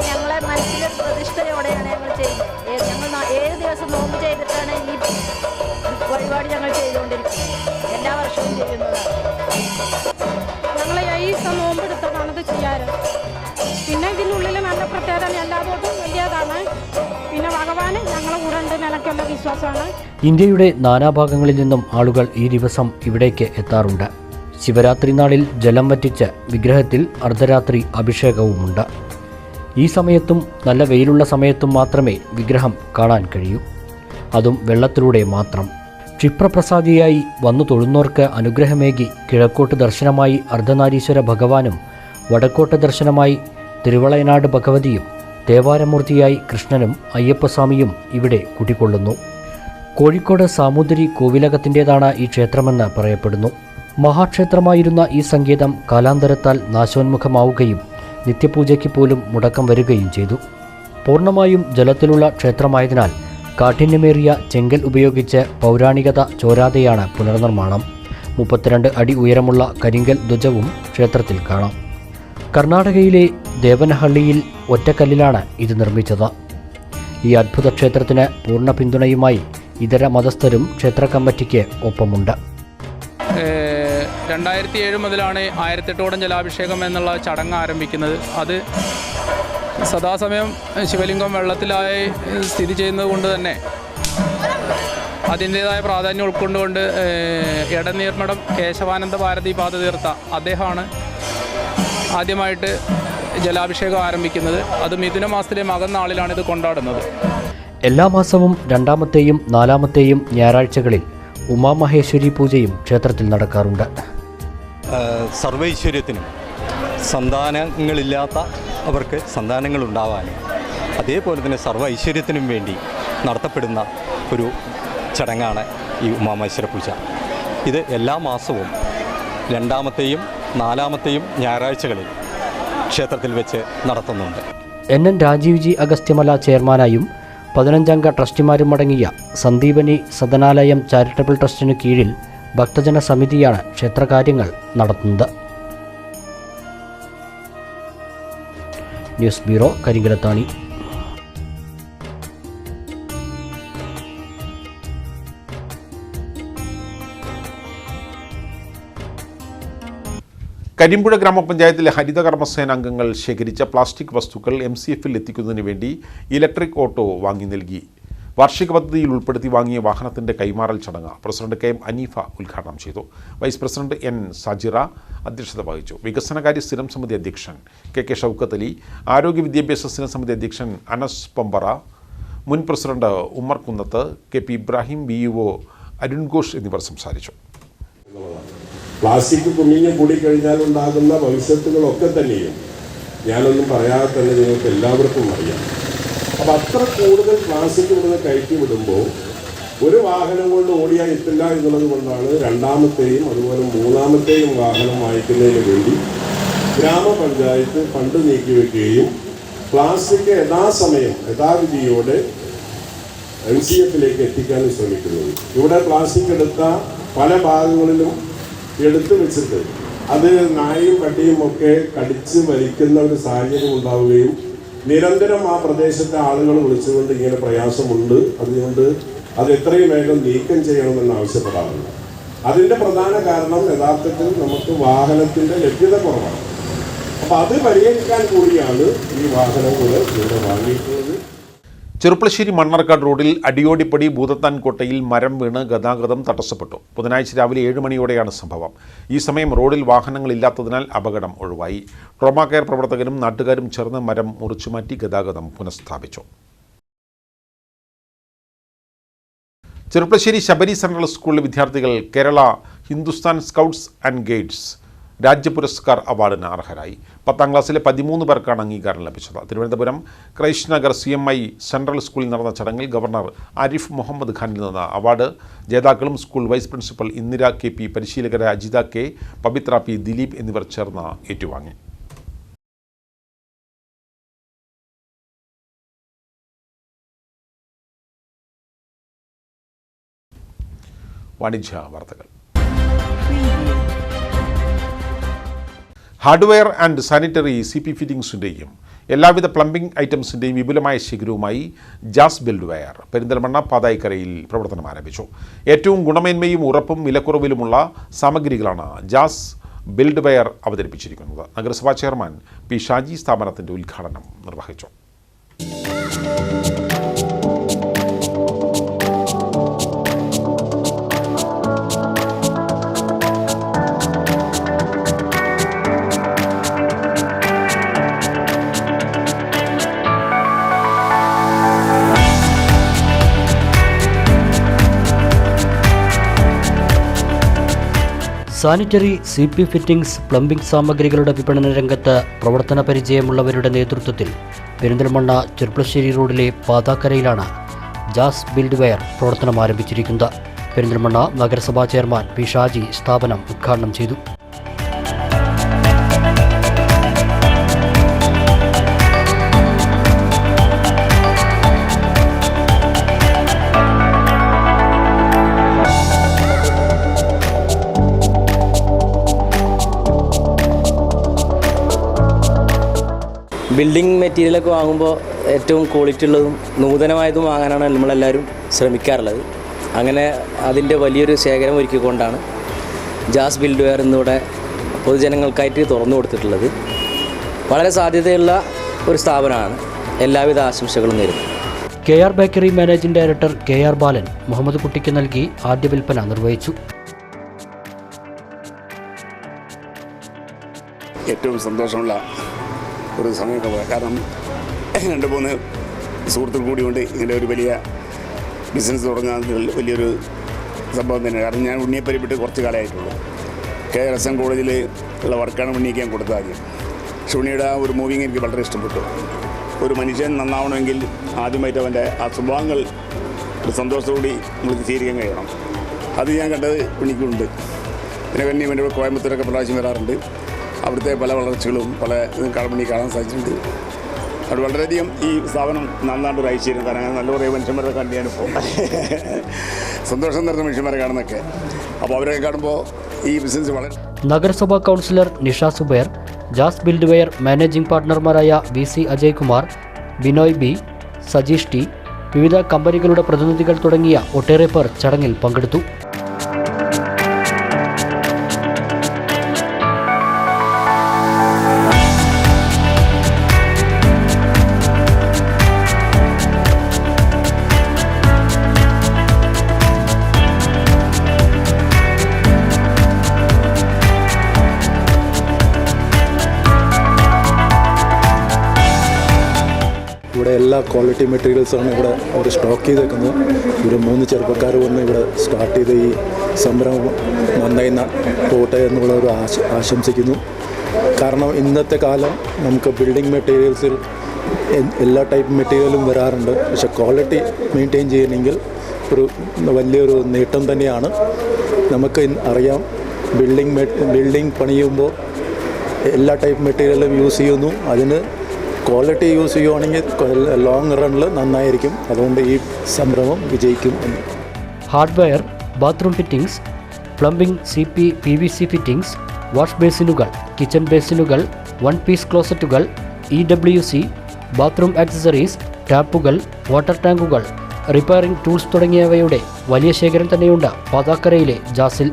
Speaker 17: ഞങ്ങളെ മനസ്സിലെ പ്രതിഷ്ഠയോടെയാണ് ഞങ്ങൾ ചെയ്യുന്നത്. ഞങ്ങൾ 7 ദിവസം നോമ്പ് ചെയ്തിട്ടാണ് ഈ വഴിപാട് ഞങ്ങൾ ചെയ്തുകൊണ്ടിരിക്കുന്നത്. എല്ലാ വർഷവും ചെയ്യുന്നതാണ്.
Speaker 18: ഞങ്ങൾ 7 ദിവസം നോമ്പെടുത്തിട്ടാണ് ഇത് ചെയ്യാറ്. പിന്നെ ഇതിനുള്ളിൽ നല്ല പ്രത്യേകത എല്ലാതോട്ടും വലിയതാണ്. പിന്നെ ഭഗവാന് ഞങ്ങളെ കൂടെ ഉണ്ട് നിലയ്ക്കുള്ള വിശ്വാസമാണ്.
Speaker 2: ഇന്ത്യയുടെ നാനാഭാഗങ്ങളിൽ നിന്നും ആളുകൾ ഈ ദിവസം ഇവിടേക്ക് എത്താറുണ്ട്. ശിവരാത്രി നാളിൽ ജലം വറ്റിച്ച് വിഗ്രഹത്തിൽ അർദ്ധരാത്രി അഭിഷേകവുമുണ്ട്. ഈ സമയത്തും നല്ല വെയിലുള്ള സമയത്തും മാത്രമേ വിഗ്രഹം കാണാൻ കഴിയൂ. അതും വെള്ളത്തിലൂടെ മാത്രം. ക്ഷിപ്രപ്രസാദിയായി വന്നു തൊഴുന്നോർക്ക് അനുഗ്രഹമേകി കിഴക്കോട്ട് ദർശനമായി അർദ്ധനാരീശ്വര ഭഗവാനും വടക്കോട്ട് ദർശനമായി തിരുവളയനാട് ഭഗവതിയും ദേവാരമൂർത്തിയായി കൃഷ്ണനും അയ്യപ്പസ്വാമിയും ഇവിടെ കുടികൊള്ളുന്നു. കോഴിക്കോട് സാമൂതിരി കോവിലകത്തിൻ്റേതാണ് ഈ ക്ഷേത്രമെന്ന് പറയപ്പെടുന്നു. മഹാക്ഷേത്രമായിരുന്ന ഈ സങ്കേതം കാലാന്തരത്താൽ നാശോന്മുഖമാവുകയും നിത്യപൂജയ്ക്ക് പോലും മുടക്കം വരികയും ചെയ്തു. പൂർണ്ണമായും ജലത്തിലുള്ള ക്ഷേത്രമായതിനാൽ കാഠിന്യമേറിയ ചെങ്കൽ ഉപയോഗിച്ച് പൗരാണികത ചോരാതെയാണ് പുനർനിർമ്മാണം. 32 അടി ഉയരമുള്ള കരിങ്കൽ ധ്വജവും ക്ഷേത്രത്തിൽ കാണാം. കർണാടകയിലെ ദേവനഹള്ളിയിൽ ഒറ്റക്കല്ലിലാണ് ഇത് നിർമ്മിച്ചത്. ഈ അത്ഭുത ക്ഷേത്രത്തിന് പൂർണ്ണ പിന്തുണയുമായി ഇതര മതസ്ഥരും ക്ഷേത്ര കമ്മിറ്റിക്ക് ഒപ്പമുണ്ട്.
Speaker 19: 2007 മുതലാണ് 1008 കുടം ജലാഭിഷേകം എന്നുള്ള ചടങ്ങ് ആരംഭിക്കുന്നത്. അത് സദാസമയം ശിവലിംഗം വെള്ളത്തിലായി സ്ഥിതി ചെയ്യുന്നത് കൊണ്ട് തന്നെ അതിൻ്റേതായ പ്രാധാന്യം ഉൾക്കൊണ്ടുകൊണ്ട് എടനീർമഠം കേശവാനന്ദ ഭാരതി പാദതീർത്ഥ അദ്ദേഹമാണ് ആദ്യമായിട്ട് ജലാഭിഷേകം ആരംഭിക്കുന്നത്. അത് മിഥുന മാസത്തിലെ മകം നാളിലാണ് ഇത് കൊണ്ടാടുന്നത്.
Speaker 2: എല്ലാ മാസവും 2ാമത്തെയും 4ാമത്തെയും ഞായറാഴ്ചകളിൽ ഉമാമഹേശ്വരി പൂജയും ക്ഷേത്രത്തിൽ നടക്കാറുണ്ട്.
Speaker 16: സർവൈശ്വര്യത്തിനും സന്താനങ്ങളില്ലാത്ത അവർക്ക് സന്താനങ്ങൾ ഉണ്ടാവാനും അതേപോലെ തന്നെ സർവ്വ ഐശ്വര്യത്തിനും വേണ്ടി നടത്തപ്പെടുന്ന ഒരു ചടങ്ങാണ് ഈ ഉമാമഹേശ്വര പൂജ. ഇത് എല്ലാ മാസവും 2ാമത്തെയും 4ാമത്തെയും ഞായറാഴ്ചകളിൽ ക്ഷേത്രത്തിൽ വെച്ച് നടത്തുന്നുണ്ട്.
Speaker 2: NN രാജീവ് ജി അഗസ്ത്യമല ചെയർമാനായും 15 ട്രസ്റ്റിമാരും അടങ്ങിയ സന്ദീപനി സദനാലയം ചാരിറ്റബിൾ ട്രസ്റ്റിനു കീഴിൽ ഭക്തജന സമിതിയാണ് ക്ഷേത്രകാര്യങ്ങൾ നടത്തുന്നത്. News bureau, Karinkallathani.
Speaker 1: കരിമ്പുഴ ഗ്രാമപഞ്ചായത്തിലെ ഹരിതകർമ്മസേന അംഗങ്ങൾ ശേഖരിച്ച പ്ലാസ്റ്റിക് വസ്തുക്കൾ MCFൽ എത്തിക്കുന്നതിന് വേണ്ടി ഇലക്ട്രിക് ഓട്ടോ വാങ്ങി നൽകി. വാർഷിക പദ്ധതിയിൽ ഉൾപ്പെടുത്തി വാങ്ങിയ വാഹനത്തിന്റെ കൈമാറൽ ചടങ്ങ് പ്രസിഡന്റ് KM അനീഫ ഉദ്ഘാടനം ചെയ്തു. വൈസ് പ്രസിഡന്റ് N സജിറ അധ്യക്ഷത വഹിച്ചു. വികസനകാര്യ സ്ഥിരം സമിതി അധ്യക്ഷൻ KK ഷൗക്കത്ത് അലി, ആരോഗ്യ വിദ്യാഭ്യാസ സ്ഥിരം സമിതി അധ്യക്ഷൻ അനസ് പമ്പറ, മുൻ പ്രസിഡന്റ് ഉമ്മർ കുന്നത്ത്, KP ഇബ്രാഹിം, BEO അരുൺ ഘോഷ് എന്നിവർ സംസാരിച്ചു.
Speaker 20: പ്ലാസ്റ്റിക് കുഞ്ഞിഞ്ഞ് കൂടിക്കഴിഞ്ഞാൽ ഉണ്ടാകുന്ന ഭവിഷ്യത്തുകളൊക്കെ തന്നെയും ഞാനൊന്നും പറയാതെ തന്നെ നിങ്ങൾക്ക് എല്ലാവർക്കും അറിയാം. അപ്പം അത്ര കൂടുതൽ പ്ലാസ്റ്റിക് ഇവിടുന്ന് കയറ്റി വിടുമ്പോൾ ഒരു വാഹനം കൊണ്ട് ഓടിയാൽ എത്തില്ല എന്നുള്ളത് കൊണ്ടാണ് രണ്ടാമത്തെയും അതുപോലെ മൂന്നാമത്തെയും വാഹനം വാങ്ങിക്കുന്നതിന് വേണ്ടി ഗ്രാമപഞ്ചായത്ത് ഫണ്ട് നീക്കിവെക്കുകയും പ്ലാസ്റ്റിക് യഥാസമയം യഥാവിധിയോടെ MCFലേക്ക് എത്തിക്കാനും ശ്രമിക്കുന്നത്. ഇവിടെ പ്ലാസ്റ്റിക് എടുത്ത പല ഭാഗങ്ങളിലും എടുത്തു വെച്ചിട്ട് അത് നായയും പട്ടിയും ഒക്കെ കടിച്ച് വലിക്കുന്ന ഒരു സാഹചര്യം ഉണ്ടാവുകയും നിരന്തരം ആ പ്രദേശത്തെ ആളുകൾ വിളിച്ചുകൊണ്ട് ഇങ്ങനെ പ്രയാസമുണ്ട്, അതുകൊണ്ട് അത് എത്രയും വേഗം നീക്കം ചെയ്യണമെന്ന് ആവശ്യപ്പെടാറുണ്ട്. അതിൻ്റെ പ്രധാന കാരണം യഥാർത്ഥത്തിൽ നമുക്ക് വാഹനത്തിൻ്റെ ലഭ്യത കുറവാണ്. അപ്പോൾ അത് പരിഹരിക്കാൻ കൂടിയാണ് ഈ വാഹനങ്ങൾ ഇവിടെ വാങ്ങിയിട്ടുള്ളത്.
Speaker 1: ചെറുപ്പളശ്ശേരി മണ്ണാർക്കാട് റോഡിൽ അടിയോടിപ്പടി ഭൂതത്താൻ കോട്ടയിൽ മരം വീണ് ഗതാഗതം തടസ്സപ്പെട്ടു. ബുധനാഴ്ച രാവിലെ 7 മണിയോടെയാണ് സംഭവം. ഈ സമയം റോഡിൽ വാഹനങ്ങളില്ലാത്തതിനാൽ അപകടം ഒഴിവായി. ട്രോമാ കെയർ പ്രവർത്തകരും നാട്ടുകാരും ചേർന്ന് മരം മുറിച്ചുമാറ്റി ഗതാഗതം പുനഃസ്ഥാപിച്ചു. ചെറുപ്പളശ്ശേരി ശബരി സെൻട്രൽ സ്കൂളിലെ വിദ്യാർത്ഥികൾ Kerala Hindustan scouts and guides രാജ്യ പുരസ്കാർ അവാർഡിന് അർഹരായി. 10ാം ക്ലാസ്സിലെ 13 പേർക്കാണ് അംഗീകാരം ലഭിച്ചത്. Thiruvananthapuram Christ Nagar CMI central സ്കൂളിൽ നടന്ന ചടങ്ങിൽ ഗവർണർ ആരിഫ് മുഹമ്മദ് ഖാനിൽ നിന്ന് അവാർഡ് ജേതാക്കളും school vice principal Indira KP, പരിശീലകരായ അജിത K, പവിത്ര P, ദിലീപ് എന്നിവർ ചേർന്ന് ഏറ്റുവാങ്ങി. വാണിജ്യ വാർത്തകൾ. ഹാർഡ്വെയർ ആൻഡ് സാനിറ്ററി CP ഫിറ്റിംഗ്സിൻ്റെയും എല്ലാവിധ പ്ലംബിംഗ് ഐറ്റംസിൻ്റെയും വിപുലമായ ശേഖരവുമായി ജാസ് ബിൽഡ്വെയർ പെരിന്തൽമണ്ണ പാതായിക്കരയിൽ പ്രവർത്തനം ആരംഭിച്ചു. ഏറ്റവും ഗുണമേന്മയും ഉറപ്പും വിലക്കുറവിലുമുള്ള സാമഗ്രികളാണ് ജാസ് ബിൽഡ്വെയർ അവതരിപ്പിച്ചിരിക്കുന്നത്. നഗരസഭാ ചെയർമാൻ P ഷാജി സ്ഥാപനത്തിൻ്റെ ഉദ്ഘാടനം നിർവഹിച്ചു.
Speaker 2: സാനിറ്ററി CP ഫിറ്റിംഗ്സ്, പ്ലംബിംഗ് സാമഗ്രികളുടെ വിപണന രംഗത്ത് പ്രവർത്തന പരിചയമുള്ളവരുടെ നേതൃത്വത്തിൽ പെരിന്തൽമണ്ണ ചെറുപ്പളശ്ശേരി റോഡിലെ പാതാക്കരയിലാണ് ജാസ് ബിൽഡ്വെയർ പ്രവർത്തനം ആരംഭിച്ചിരിക്കുന്നത്. പെരിന്തൽമണ്ണ നഗരസഭാ ചെയർമാൻ P ഷാജി സ്ഥാപനം ഉദ്ഘാടനം ചെയ്തു.
Speaker 21: ബിൽഡിംഗ് മെറ്റീരിയലൊക്കെ വാങ്ങുമ്പോൾ ഏറ്റവും ക്വാളിറ്റി ഉള്ളതും നൂതനമായതും വാങ്ങാനാണ് നമ്മളെല്ലാവരും ശ്രമിക്കാറുള്ളത്. അങ്ങനെ അതിൻ്റെ വലിയൊരു ശേഖരം ഒരുക്കിക്കൊണ്ടാണ് ജാസ് ബിൽഡ്വെയർ എന്നിവിടെ പൊതുജനങ്ങൾക്കായിട്ട് തുറന്നു കൊടുത്തിട്ടുള്ളത്. വളരെ സാധ്യതയുള്ള ഒരു സ്ഥാപനമാണ്. എല്ലാവിധ ആശംസകളും നേരുന്നു.
Speaker 2: KR bakery managing director KR ബാലൻ മുഹമ്മദ് കുട്ടിക്ക് നൽകി ആദ്യ വിൽപ്പന നിർവഹിച്ചു.
Speaker 22: ഏറ്റവും സന്തോഷമുള്ള ഒരു സമയമൊക്കെ, കാരണം 2-3 സുഹൃത്തുക്കൾ കൂടിയുണ്ട് ഇങ്ങനെ ഒരു വലിയ ബിസിനസ് തുടങ്ങാൻ വലിയൊരു സംഭവം തന്നെ. കാരണം ഞാൻ ഉണ്ണിയെ പരിപ്പെട്ട് കുറച്ച് കാലമായിട്ടുള്ളൂ. KRSM കോളേജിൽ ഉള്ള വർക്കാണ് ഉണ്ണിക്ക് ഞാൻ കൊടുത്തത് ആദ്യം. പക്ഷെ ഉണ്ണിയുടെ ആ ഒരു മൂവിങ് എനിക്ക് വളരെ ഇഷ്ടപ്പെട്ടു. ഒരു മനുഷ്യൻ നന്നാവണമെങ്കിൽ ആദ്യമായിട്ട് അവൻ്റെ ആ സ്വഭാവങ്ങൾ ഒരു സന്തോഷത്തോടുകൂടി നമ്മൾ സ്വീകരിക്കാൻ കഴിയണം. അത് ഞാൻ കണ്ടത് ഉണ്ണിക്കുണ്ട്. പിന്നെ കന്യമൻ്റെ കോയമ്പത്തൂരൊക്കെ പ്രാവശ്യം വരാറുണ്ട്. അവിടുത്തെ പല വളർച്ചകളും പല ഉണ്ണി കാണാൻ സാധിച്ചിട്ടുണ്ട്. അത് വളരെയധികം ഈ സ്ഥാപനം നന്നാണ്ട് ഒരു ഐശ്വര്യം. കാരണം അങ്ങനെ നല്ല കുറേ മനുഷ്യന്മാരെ കണ്ട് ഞാനിപ്പോൾ സന്തോഷം നിറഞ്ഞ മനുഷ്യന്മാരെ കാണുന്നൊക്കെ. അപ്പോൾ അവരെ കാണുമ്പോൾ ഈ ബിസിനസ് വളരെ.
Speaker 2: നഗരസഭാ councillor Nisha Subair, Jas Buildware managing പാർട്ണർമാരായ VC Ajaykumar, Binoy B, Sajeesh T, വിവിധ കമ്പനികളുടെ പ്രതിനിധികൾ തുടങ്ങിയ ഒട്ടേറെ പേർ ചടങ്ങിൽ പങ്കെടുത്തു.
Speaker 3: ഇവിടെ എല്ലാ ക്വാളിറ്റി മെറ്റീരിയൽസാണ് ഇവിടെ അവർ സ്റ്റോക്ക് ചെയ്തേക്കുന്നത്. ഒരു 3 ചെറുപ്പക്കാർ വന്ന് ഇവിടെ സ്റ്റാർട്ട് ചെയ്ത ഈ സംരംഭം നന്നായി പോട്ടെ എന്നുള്ളൊരു ആശംസിക്കുന്നു. കാരണം ഇന്നത്തെ കാലം നമുക്ക് ബിൽഡിംഗ് മെറ്റീരിയൽസിൽ എല്ലാ ടൈപ്പ് മെറ്റീരിയലും വരാറുണ്ട്. പക്ഷെ ക്വാളിറ്റി മെയിൻറ്റെയിൻ ചെയ്യണമെങ്കിൽ ഒരു വലിയൊരു നേട്ടം തന്നെയാണ്. നമുക്ക് അറിയാം, ബിൽഡിംഗ് പണിയുമ്പോൾ എല്ലാ ടൈപ്പ് മെറ്റീരിയലും യൂസ് ചെയ്യുന്നു. അതിന് ക്വാളിറ്റി യൂസ് ചെയ്യുകയാണെങ്കിൽ ലോങ് റണ്ണിൽ നന്നായിരിക്കും. അതുകൊണ്ട് ഈ സംരംഭം വിജയിക്കും.
Speaker 2: Hardware, bathroom fittings, plumbing, CP, PVC fittings, wash ബേസിനുകൾ, കിച്ചൺ ബേസിനുകൾ, 1 പീസ് ക്ലോസറ്റുകൾ, EWC, ബാത്റൂം ആക്സസറീസ്, ടാപ്പുകൾ, വാട്ടർ ടാങ്കുകൾ, റിപ്പയറിംഗ് ടൂൾസ് തുടങ്ങിയവയുടെ വലിയ ശേഖരം തന്നെയുണ്ട് പാതാക്കരയിലെ ജാസിൽ.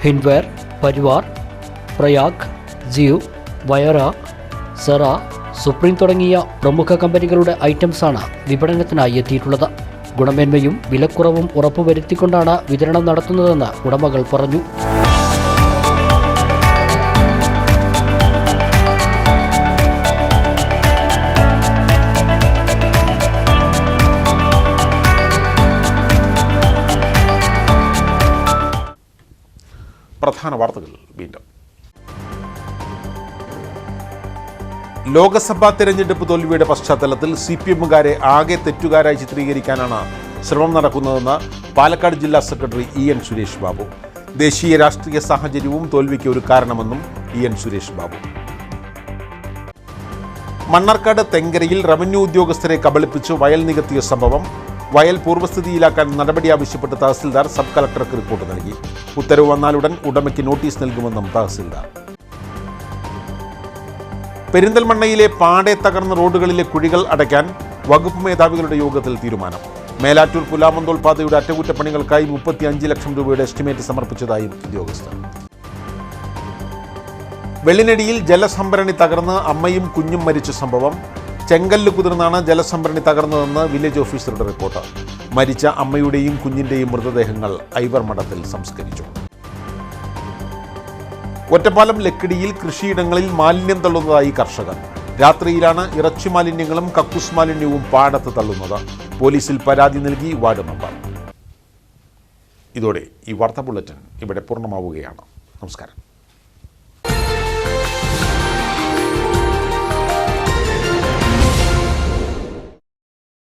Speaker 2: ഹിൻഡ്വെയർ, പരിവാർ, പ്രയാഗ്, ജിയു, വയറ, സെറ, സുപ്രീം തുടങ്ങിയ പ്രമുഖ കമ്പനികളുടെ ഐറ്റംസാണ് വിപണനത്തിനായി എത്തിയിട്ടുള്ളത്. ഗുണമേന്മയും വിലക്കുറവും ഉറപ്പുവരുത്തിക്കൊണ്ടാണ് വിതരണം നടത്തുന്നതെന്ന് ഉടമകൾ പറഞ്ഞു.
Speaker 1: പ്രധാന വാർത്തകൾ വീണ്ടും. ലോക്സഭാ തെരഞ്ഞെടുപ്പ് തോൽവിയുടെ പശ്ചാത്തലത്തിൽ CPMകാരെ ആകെ തെറ്റുകാരായി ചിത്രീകരിക്കാനാണ് ശ്രമം നടക്കുന്നതെന്ന് പാലക്കാട് ജില്ലാ സെക്രട്ടറി EN സുരേഷ് ബാബു. ദേശീയ രാഷ്ട്രീയ സാഹചര്യവും തോൽവിക്ക് ഒരു കാരണമെന്നും EN സുരേഷ് ബാബു. മണ്ണാർക്കാട് തെങ്കരയിൽ റവന്യൂ ഉദ്യോഗസ്ഥരെ കബളിപ്പിച്ച് വയൽ നികത്തിയ സംഭവം. വയൽ പൂർവ്വസ്ഥിതിയിലാക്കാൻ നടപടി ആവശ്യപ്പെട്ട് തഹസിൽദാർ സബ് കളക്ടർക്ക് റിപ്പോർട്ട് നൽകി. ഉത്തരവ് വന്നാലുടൻ ഉടമയ്ക്ക് നോട്ടീസ് നൽകുമെന്നും തഹസിൽദാർ. പെരിന്തൽമണ്ണയിലെ പാടെ തകർന്ന റോഡുകളിലെ കുഴികൾ അടയ്ക്കാൻ വകുപ്പ് മേധാവികളുടെ യോഗത്തിൽ തീരുമാനം. മേലാറ്റൂർ പുലാമന്തോൾ പാതയുടെ അറ്റകുറ്റപ്പണികൾക്കായി 35 ലക്ഷം രൂപയുടെ എസ്റ്റിമേറ്റ് സമർപ്പിച്ചതായും ഉദ്യോഗസ്ഥർ. വെള്ളിനടിയിൽ ജലസംഭരണി തകർന്ന് അമ്മയും കുഞ്ഞും മരിച്ച സംഭവം. ചെങ്കല്ല് കുതിർന്നാണ് ജലസംഭരണി തകർന്നതെന്ന് വില്ലേജ് ഓഫീസറുടെ റിപ്പോർട്ട്. മരിച്ച അമ്മയുടെയും കുഞ്ഞിന്റെയും മൃതദേഹങ്ങൾ ഐവർ മഠത്തിൽ സംസ്കരിച്ചു. ഒറ്റപ്പാലം ലക്കിടിയിൽ കൃഷിയിടങ്ങളിൽ മാലിന്യം തള്ളുന്നതായി കർഷകർ. രാത്രിയിലാണ് ഇറച്ചി മാലിന്യങ്ങളും കക്കൂസ് മാലിന്യവും പാടത്ത് തള്ളുന്നത്. പോലീസിൽ പരാതി നൽകി വാർഡ് മെമ്പർ. ഇതോടെ ഈ വാർത്താ ബുള്ളറ്റിൻ ഇവിടെ പൂർണ്ണമാവുകയാണ്. നമസ്കാരം.